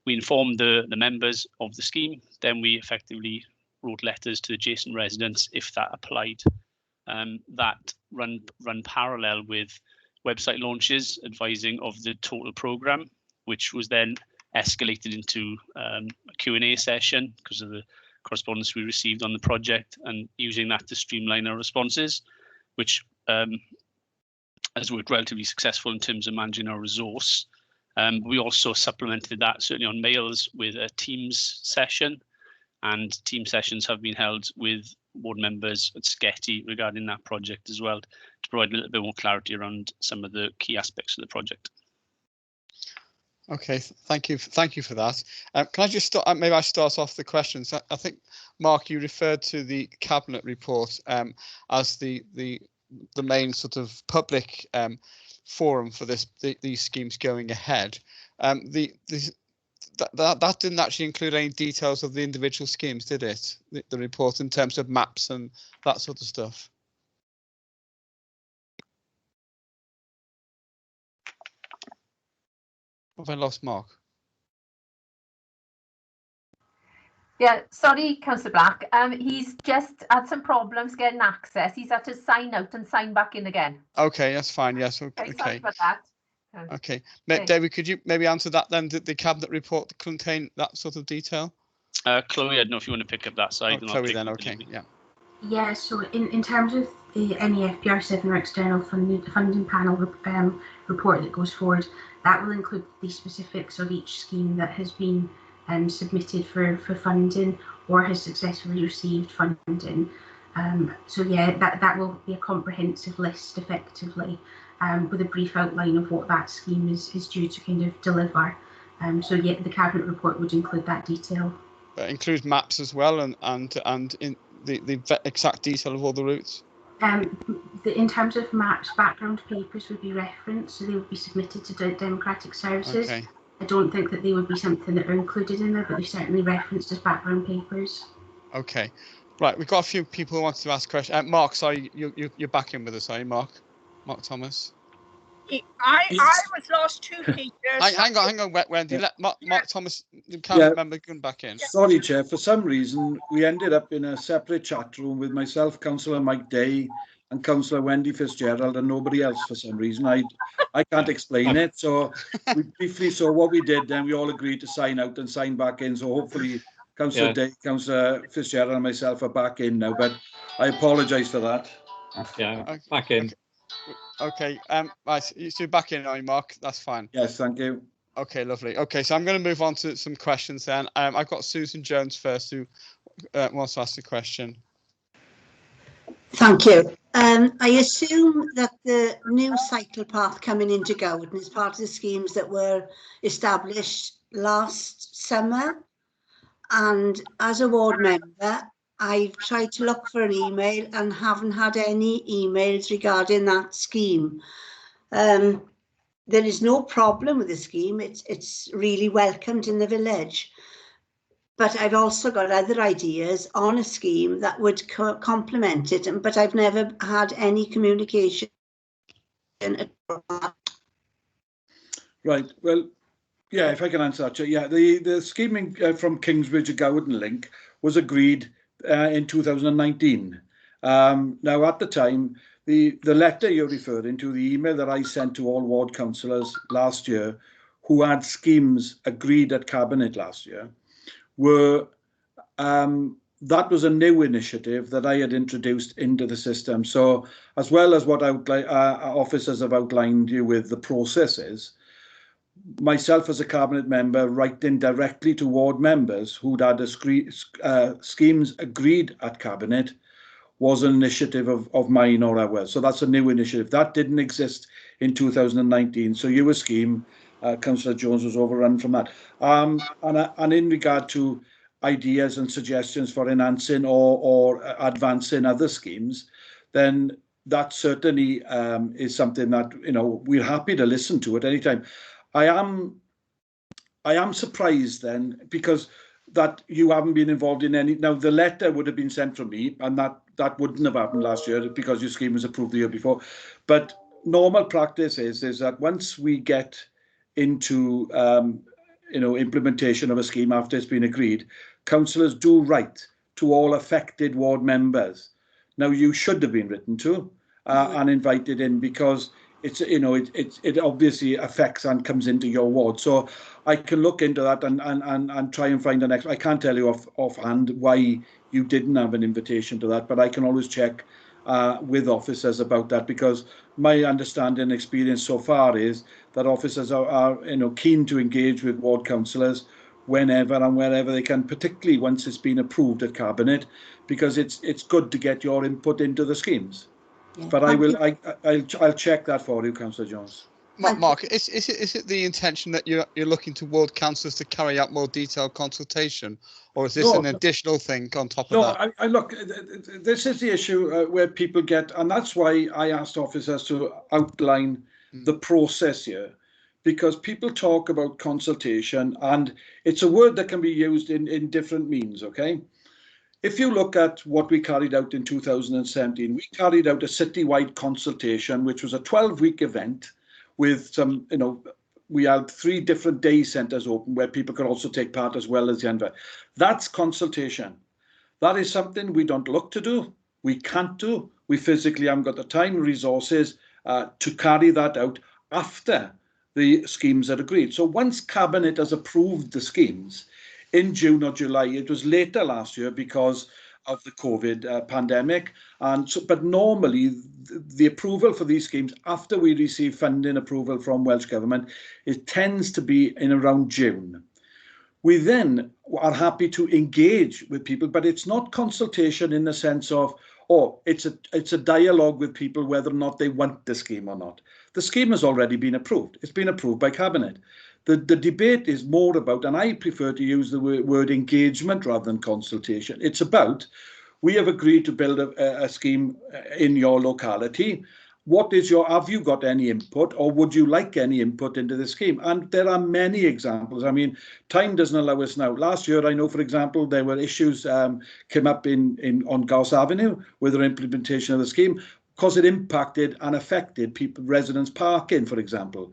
informed the members of the scheme, then we effectively wrote letters to adjacent residents if that applied. That run parallel with website launches advising of the total programme, which was then escalated into a Q&A session because of the correspondence we received on the project, and using that to streamline our responses, which has worked relatively successful in terms of managing our resource. We also supplemented that certainly on mails with a Teams session, and team sessions have been held with ward members at Scrutiny regarding that project as well, to provide a little bit more clarity around some of the key aspects of the project. Okay, thank you for that. Can I just start? Maybe I start off the questions. I think, Mark, you referred to the Cabinet report as the main sort of public forum for these schemes going ahead. That didn't actually include any details of the individual schemes, did it? The report in terms of maps and that sort of stuff. Have I lost Mark? Yeah, sorry, Councillor Black. He's just had some problems getting access. He's had to sign out and sign back in again. Okay, that's fine. Yes. Okay, sorry Okay. about that. Okay. Okay. David, could you maybe answer that then? Did the cabinet report contain that sort of detail? Chloe, I don't know if you want to pick up that side. Oh, Chloe then. Okay. Yeah. Yeah, so in terms of any FPR7 or external funding panel report that goes forward, that will include the specifics of each scheme that has been submitted for funding or has successfully received funding. So yeah, that will be a comprehensive list effectively, with a brief outline of what that scheme is due to kind of deliver. So yeah, the cabinet report would include that detail. That includes maps as well, and in the exact detail of all the routes. In terms of maps, background papers would be referenced, so they would be submitted to Democratic Services. Okay. I don't think that they would be something that are included in there, but they're certainly referenced as background papers. Okay. Right, we've got a few people who want to ask questions. Mark, sorry, you're back in with us, are you, Mark? Mark Thomas. I was lost too, Peter. Hang on, Wendy. Let Mark Thomas, the cabinet member, come back in. Sorry, Chair. For some reason, we ended up in a separate chat room with myself, Councillor Mike Day, and Councillor Wendy Fitzgerald, and nobody else for some reason. I can't explain it. So we briefly saw what we did. Then we all agreed to sign out and sign back in. So hopefully, Councillor Day, Councillor Fitzgerald, and myself are back in now. But I apologise for that. Yeah, back in. Okay. Right. You're back in, are you, Mark? That's fine. Yes, thank you. Okay, lovely. Okay, so I'm going to move on to some questions then. I've got Susan Jones first, who wants to ask a question. Thank you. I assume that the new cycle path coming into Gowden is part of the schemes that were established last summer. And as a ward member, I've tried to look for an email and haven't had any emails regarding that scheme. There is no problem with the scheme. It's really welcomed in the village. But I've also got other ideas on a scheme that would complement it, but I've never had any communication at all. Right, well, yeah, if I can answer that. Yeah, the scheme from Kingsbridge to Gowden link was agreed in 2019. Now, at the time, the letter you're referring to, the email that I sent to all ward councillors last year who had schemes agreed at Cabinet last year, were that was a new initiative that I had introduced into the system. So as well as what officers have outlined you with the processes, myself as a cabinet member writing directly to ward members who'd had schemes agreed at cabinet was an initiative of mine or ours. So that's a new initiative that didn't exist in 2019. So your scheme, Councillor Jones, was overrun from that. And in regard to ideas and suggestions for enhancing or advancing other schemes, then that certainly is something that, you know, we're happy to listen to at any time. I am surprised then, because that you haven't been involved in any. Now, the letter would have been sent from me, and that wouldn't have happened last year because your scheme was approved the year before. But normal practice is that once we get into implementation of a scheme after it's been agreed, councillors do write to all affected ward members. Now, you should have been written to and invited in, because it's, you know, it obviously affects and comes into your ward. So I can look into that and try and find an expert. I can't tell you offhand why you didn't have an invitation to that, but I can always check with officers about that, because my understanding and experience so far is that officers are keen to engage with ward councillors whenever and wherever they can, particularly once it's been approved at cabinet, because it's good to get your input into the schemes. Yeah. But I'll check that for you, Councillor Jones. Mark, is it the intention that you're looking to ward councillors to carry out more detailed consultation, or is this an additional thing on top of that? I look, this is the issue where people get, and that's why I asked officers to outline the process here, because people talk about consultation, and it's a word that can be used in different means, okay? If you look at what we carried out in 2017, we carried out a citywide consultation, which was a 12-week event with some, we had 3 different day centres open where people could also take part as well as the under. That's consultation. That is something we don't look to do. We can't do. We physically haven't got the time, resources to carry that out after the schemes are agreed. So once Cabinet has approved the schemes in June or July, it was later last year because of the COVID pandemic. And so, but normally the approval for these schemes after we receive funding approval from Welsh Government, it tends to be in around June. We then are happy to engage with people, but it's not consultation in the sense of, oh, it's a dialogue with people whether or not they want the scheme or not. The scheme has already been approved. It's been approved by Cabinet. The debate is more about, and I prefer to use the word engagement rather than consultation. It's about, we have agreed to build a scheme in your locality. What is have you got any input, or would you like any input into the scheme? And there are many examples. I mean, time doesn't allow us now. Last year, I know, for example, there were issues came up on Gauss Avenue with the implementation of the scheme because it impacted and affected residents' parking, for example.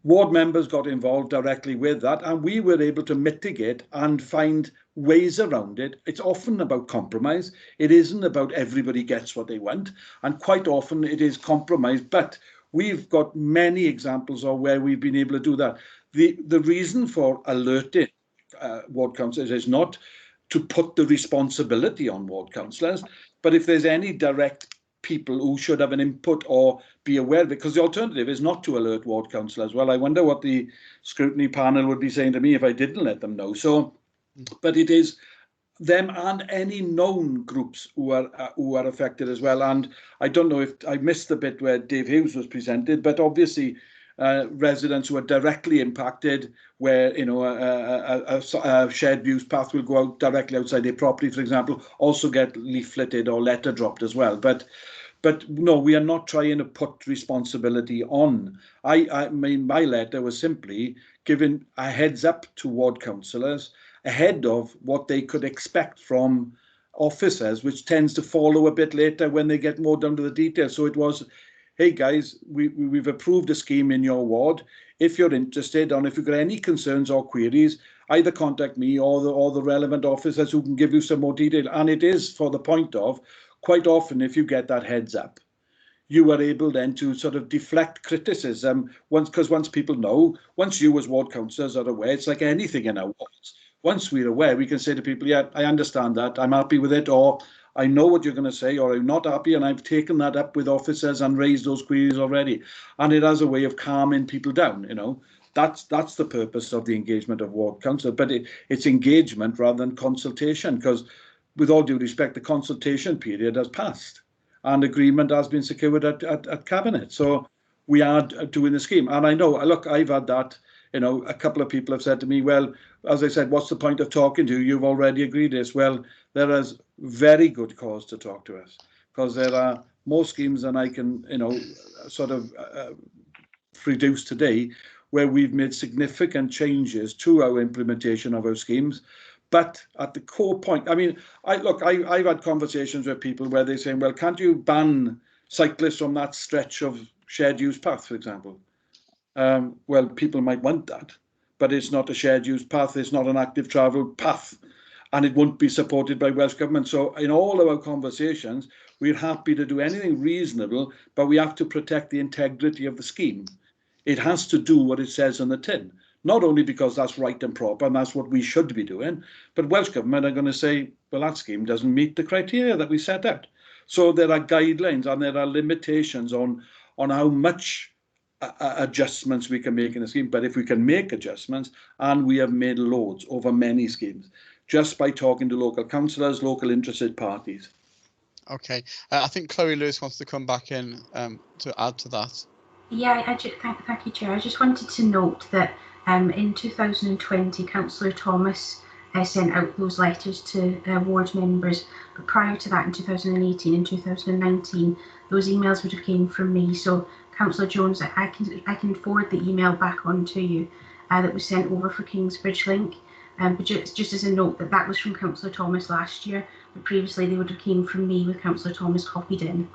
Ward members got involved directly with that, and we were able to mitigate and find ways around it. It's often about compromise. It isn't about everybody gets what they want, and quite often it is compromise, but we've got many examples of where we've been able to do that. The reason for alerting ward councillors is not to put the responsibility on ward councillors, but if there's any direct people who should have an input or be aware of it, because the alternative is not to alert ward councillors. Well, I wonder what the scrutiny panel would be saying to me if I didn't let them know. So, but it is them and any known groups who are affected as well. And I don't know if I missed the bit where Dave Hughes was presented, but obviously residents who are directly impacted, where a shared use path will go out directly outside their property, for example, also get leafleted or letter dropped as well. But no, we are not trying to put responsibility on. I mean, my letter was simply giving a heads up to ward councillors ahead of what they could expect from officers, which tends to follow a bit later when they get more down to the details. So it was, hey guys, we've approved a scheme in your ward. If you're interested, and if you've got any concerns or queries, either contact me or the relevant officers who can give you some more detail. And it is for the point of, quite often, if you get that heads up, you are able then to sort of deflect criticism once people know, once you as ward councillors are aware, it's like anything in our wards. Once we're aware, we can say to people, yeah, I understand that, I'm happy with it, or I know what you're going to say, or I'm not happy, and I've taken that up with officers and raised those queries already. And it has a way of calming people down, you know. That's the purpose of the engagement of ward council, but it's engagement rather than consultation, because with all due respect, the consultation period has passed and agreement has been secured at Cabinet. So we are doing the scheme. And I know, look, I've had that, you know, a couple of people have said to me, well, as I said, what's the point of talking to you? You've already agreed this. Well, there is very good cause to talk to us, because there are more schemes than I can, you know, sort of produce today, where we've made significant changes to our implementation of our schemes. But at the core point, I mean, I've had conversations with people where they're saying, well, can't you ban cyclists from that stretch of shared use path, for example? Well, people might want that, but it's not a shared use path. It's not an active travel path, and it won't be supported by Welsh Government. So in all of our conversations, we're happy to do anything reasonable, but we have to protect the integrity of the scheme. It has to do what it says on the tin. Not only because that's right and proper and that's what we should be doing, but Welsh Government are going to say, well, that scheme doesn't meet the criteria that we set out. So there are guidelines and there are limitations on how much adjustments we can make in a scheme. But if we can make adjustments, and we have made loads over many schemes, just by talking to local councillors, local interested parties. Okay, I think Chloe Lewis wants to come back in to add to that. Yeah, thank you, Chair. I just wanted to note that in 2020, Councillor Thomas sent out those letters to ward members, but prior to that, in 2018 and 2019, those emails would have came from me. So, Councillor Jones, I can forward the email back on to you that was sent over for Kingsbridge Link. But just as a note, that was from Councillor Thomas last year, but previously they would have came from me with Councillor Thomas copied in.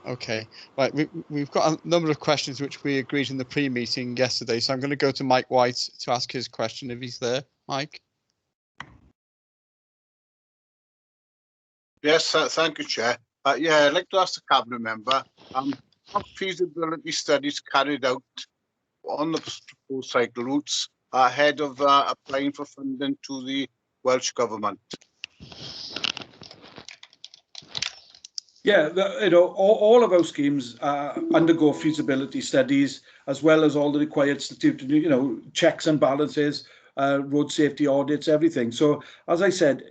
Okay, right. We've got a number of questions which we agreed in the pre-meeting yesterday. So I'm going to go to Mike White to ask his question if he's there. Mike. Yes, thank you, Chair. Yeah, I'd like to ask the Cabinet Member, have feasibility studies carried out on the proposed cycle routes ahead of applying for funding to the Welsh Government? Yeah, all of our schemes undergo feasibility studies, as well as all the required checks and balances, road safety audits, everything. So, as I said,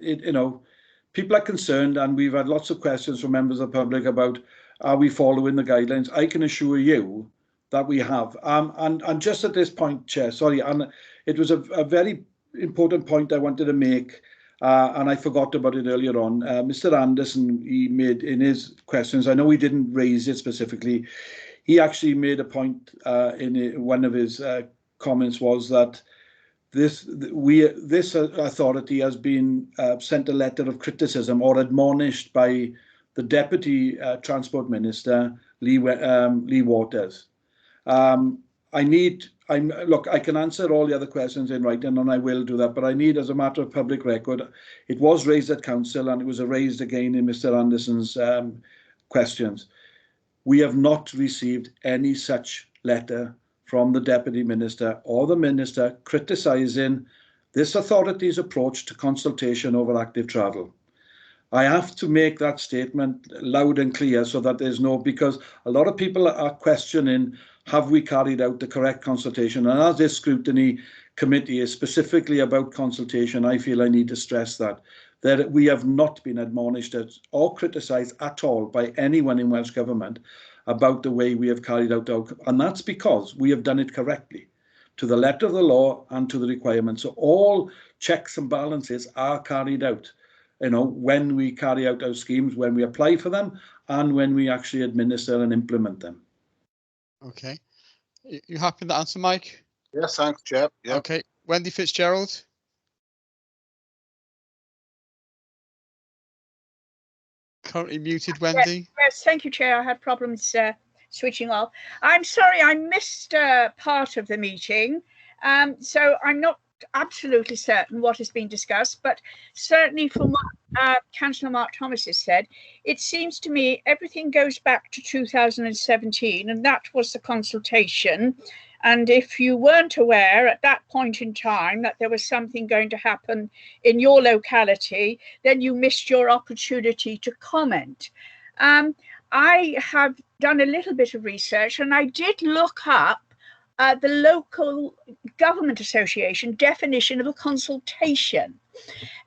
people are concerned, and we've had lots of questions from members of the public about, are we following the guidelines? I can assure you that we have. And just at this point, Chair, sorry, and it was a very important point I wanted to make, and I forgot about it earlier on. Mr. Anderson, he made in his questions, I know he didn't raise it specifically, he actually made a point in one of his comments was that this authority has been sent a letter of criticism or admonished by the Deputy Transport Minister, Lee Waters. Look, I can answer all the other questions in writing, and I will do that, but I need, as a matter of public record, it was raised at Council and it was raised again in Mr. Anderson's questions. We have not received any such letter from the Deputy Minister or the Minister criticising this authority's approach to consultation over active travel. I have to make that statement loud and clear so that there's because a lot of people are questioning, have we carried out the correct consultation? And as this scrutiny committee is specifically about consultation, I feel I need to stress that we have not been admonished or criticised at all by anyone in Welsh Government about the way we have carried out and that's because we have done it correctly to the letter of the law and to the requirements. So all checks and balances are carried out, when we carry out our schemes, when we apply for them, and when we actually administer and implement them. Okay. You happy with that answer, Mike? Yes, thanks, Chair. Yep. Okay. Wendy Fitzgerald. Currently muted, Wendy. Yes, thank you, Chair. I had problems switching off. I'm sorry, I missed part of the meeting, so I'm not absolutely certain what has been discussed, but certainly from what Councillor Mark Thomas has said, it seems to me everything goes back to 2017, and that was the consultation. And if you weren't aware at that point in time that there was something going to happen in your locality, then you missed your opportunity to comment. I have done a little bit of research, and I did look up the Local Government Association definition of a consultation.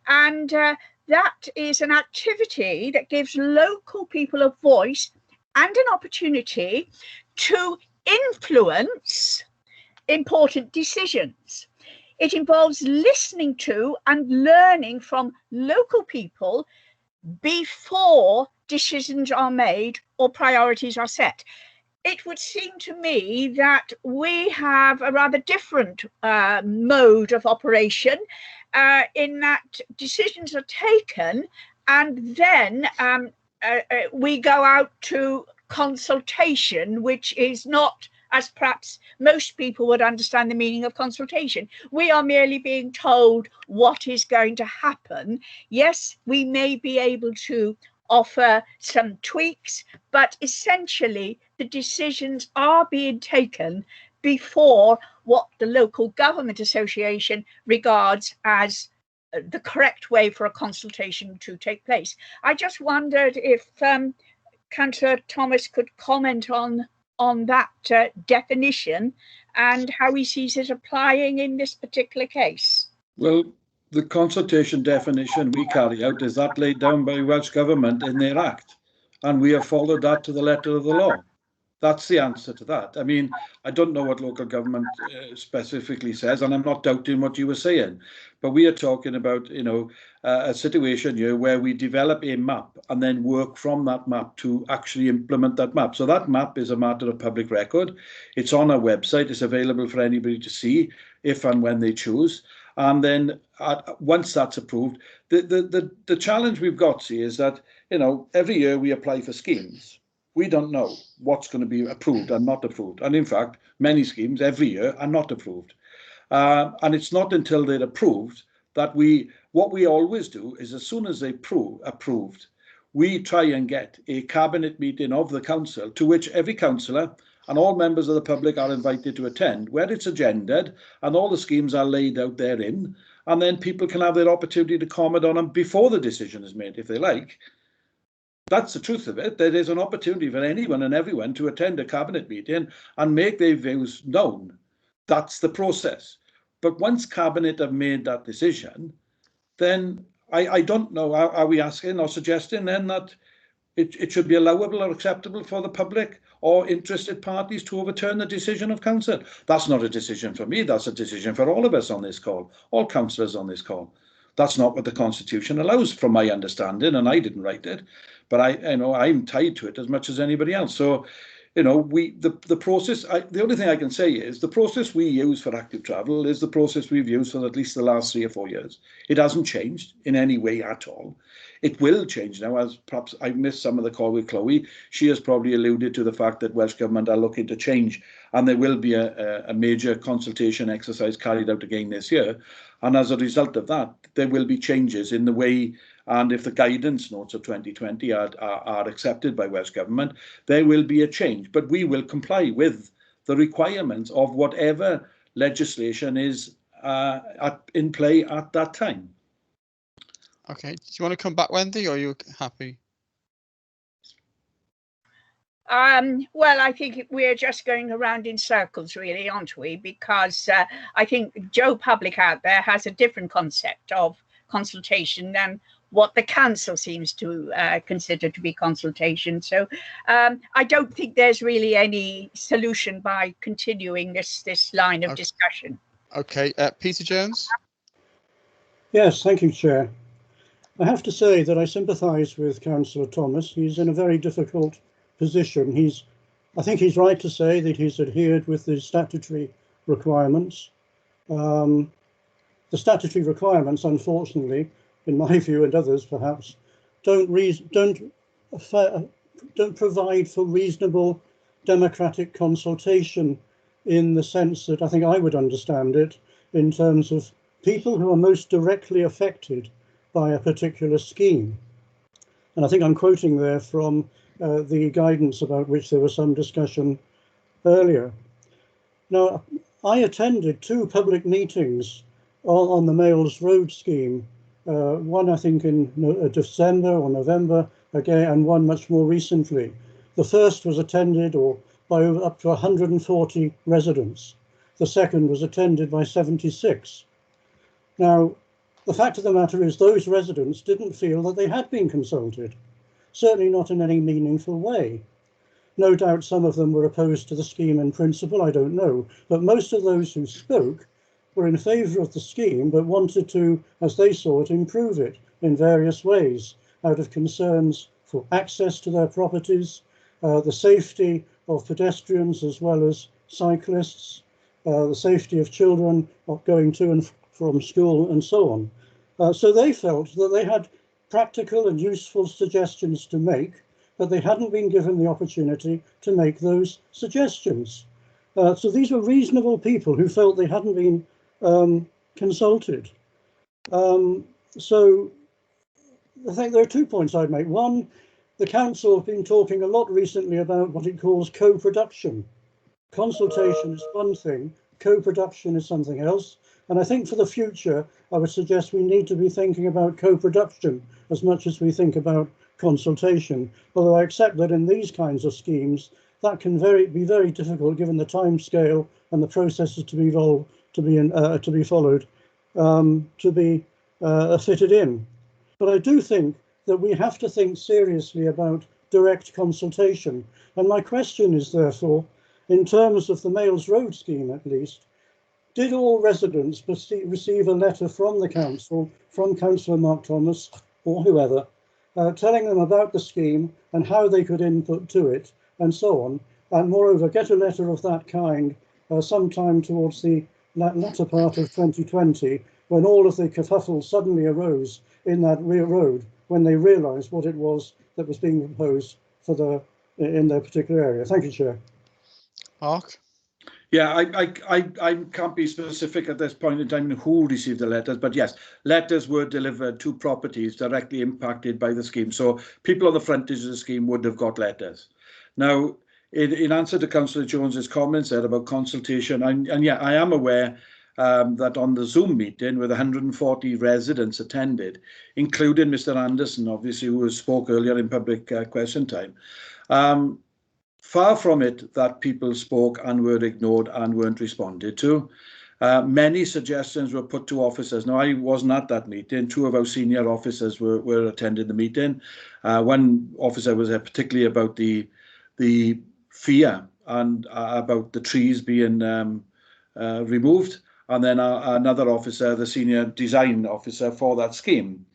And that is an activity that gives local people a voice and an opportunity to influence important decisions. It involves listening to and learning from local people before decisions are made or priorities are set. It would seem to me that we have a rather different mode of operation in that decisions are taken and then we go out to consultation, which is not as perhaps most people would understand the meaning of consultation. We are merely being told what is going to happen. Yes, we may be able to offer some tweaks, but essentially the decisions are being taken before what the Local Government Association regards as the correct way for a consultation to take place. I just wondered if Councillor Thomas could comment on that definition and how he sees it applying in this particular case. Well, the consultation definition we carry out is that laid down by Welsh Government in their Act, and we have followed that to the letter of the law. That's the answer to that. I mean, I don't know what local government specifically says, and I'm not doubting what you were saying, but we are talking about, a situation here where we develop a map and then work from that map to actually implement that map. So that map is a matter of public record. It's on our website. It's available for anybody to see if and when they choose. And then once that's approved, the challenge we've got, see, is that, every year we apply for schemes. we don't know what's going to be approved and not approved. And in fact, many schemes every year are not approved. And it's not until they're approved that what we always do is, as soon as they're approved, we try and get a cabinet meeting of the council to which every councillor and all members of the public are invited to attend, where it's agended and all the schemes are laid out therein, and then people can have their opportunity to comment on them before the decision is made, if they like. That's the truth of it. There is an opportunity for anyone and everyone to attend a cabinet meeting and make their views known. That's the process. But once cabinet have made that decision, then I don't know, are we asking or suggesting then that it should be allowable or acceptable for the public or interested parties to overturn the decision of council? That's not a decision for me. That's a decision for all of us on this call, all councillors on this call. That's not what the Constitution allows, from my understanding, and I didn't write it, but I'm tied to it as much as anybody else. So, the process. The only thing I can say is the process we use for active travel is the process we've used for at least the last 3 or 4 years. It hasn't changed in any way at all. It will change now, as perhaps I missed some of the call with Chloe. She has probably alluded to the fact that Welsh Government are looking to change, and there will be a major consultation exercise carried out again this year. And as a result of that, there will be changes in the way, and if the guidance notes of 2020 are accepted by Welsh Government, there will be a change. But we will comply with the requirements of whatever legislation is in play at that time. Okay, do you want to come back, Wendy, or are you happy? Well, I think we're just going around in circles, really, aren't we? Because I think Joe Public out there has a different concept of consultation than what the council seems to consider to be consultation. So I don't think there's really any solution by continuing this line of discussion. Okay, Peter Jones. Yes, thank you, Chair. I have to say that I sympathise with Councillor Thomas. He's in a very difficult position. I think he's right to say that he's adhered with the statutory requirements. The statutory requirements, unfortunately, in my view and others perhaps, don't provide for reasonable democratic consultation, in the sense that I think I would understand it, in terms of people who are most directly affected by a particular scheme. And I think I'm quoting there from the guidance about which there was some discussion earlier. Now, I attended 2 public meetings on the Mails Road scheme, one I think in December or November, again, and one much more recently. The first was attended by up to 140 residents. The second was attended by 76. Now, the fact of the matter is those residents didn't feel that they had been consulted, certainly not in any meaningful way. No doubt some of them were opposed to the scheme in principle, I don't know, but most of those who spoke were in favour of the scheme but wanted to, as they saw it, improve it in various ways, out of concerns for access to their properties, the safety of pedestrians as well as cyclists, the safety of children going to and from school and so on. So they felt that they had practical and useful suggestions to make, but they hadn't been given the opportunity to make those suggestions. So these were reasonable people who felt they hadn't been consulted. So I think there are 2 points I'd make. One, the council have been talking a lot recently about what it calls co-production. Consultation is one thing, co-production is something else. And I think for the future, I would suggest we need to be thinking about co-production as much as we think about consultation. Although I accept that in these kinds of schemes, that can be very difficult given the time scale and the processes to be followed, to be fitted in. But I do think that we have to think seriously about direct consultation. And my question is therefore, in terms of the Mails Road scheme at least, did all residents receive a letter from the council, from Councillor Mark Thomas or whoever, telling them about the scheme and how they could input to it and so on? And moreover, get a letter of that kind sometime towards the latter part of 2020, when all of the kerfuffle suddenly arose in that rear road, when they realised what it was that was being proposed for the in their particular area. Thank you, Chair. Mark? Yeah, I can't be specific at this point in time who received the letters, but yes, letters were delivered to properties directly impacted by the scheme. So people on the frontage of the scheme would have got letters. Now, in answer to Councillor Jones's comments there about consultation, and yeah, I am aware that on the Zoom meeting with 140 residents attended, including Mr. Anderson, obviously, who spoke earlier in public question time, far from it that people spoke and were ignored and weren't responded to. Many suggestions were put to officers. Now, I wasn't at that meeting. Two of our senior officers were attending the meeting. One officer was particularly about the fear and about the trees being removed. And then another officer, the senior design officer for that scheme.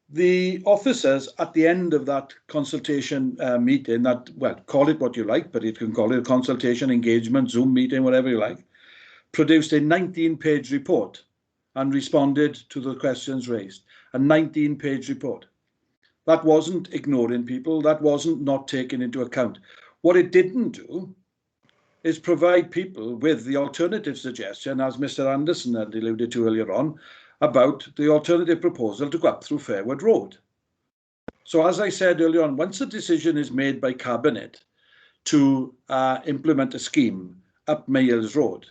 The officers at the end of that consultation meeting, well, call it what you like, but you can call it a consultation, engagement, Zoom meeting, whatever you like, produced a 19-page report and responded to the questions raised. A 19-page report. That wasn't ignoring people. That wasn't not taken into account. What it didn't do is provide people with the alternative suggestion, as Mr. Anderson had alluded to earlier on, about the alternative proposal to go up through Fairwood Road. So as I said earlier on, once a decision is made by Cabinet to implement a scheme up Mayles Road,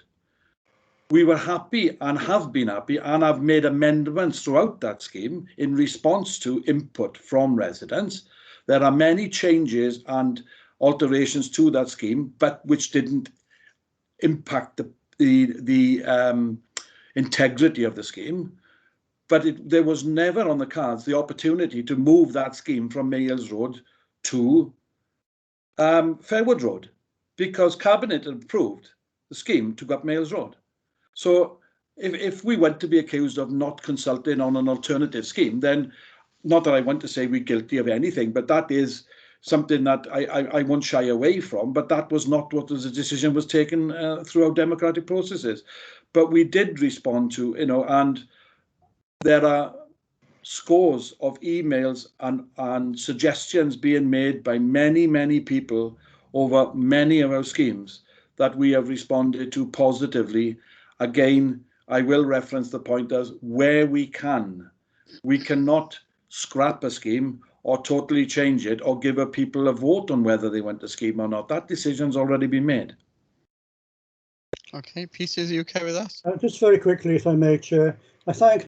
we were happy and have been happy and have made amendments throughout that scheme in response to input from residents. There are many changes and alterations to that scheme, but which didn't impact the integrity of the scheme. But there was never on the cards the opportunity to move that scheme from Mayles Road to Fairwood Road, because Cabinet had approved the scheme to go up Mayles Road. So if we went to be accused of not consulting on an alternative scheme, then not that I want to say we're guilty of anything, but that is something that I won't shy away from, but that was not what the decision was taken through our democratic processes. But we did respond to, and there are scores of emails and suggestions being made by many, many people over many of our schemes that we have responded to positively. Again, I will reference the point as where we can. We cannot scrap a scheme or totally change it or give people a vote on whether they want the scheme or not. That decision's already been made. Okay, Peter, are you okay with that? Just very quickly, if I may, Chair. I thank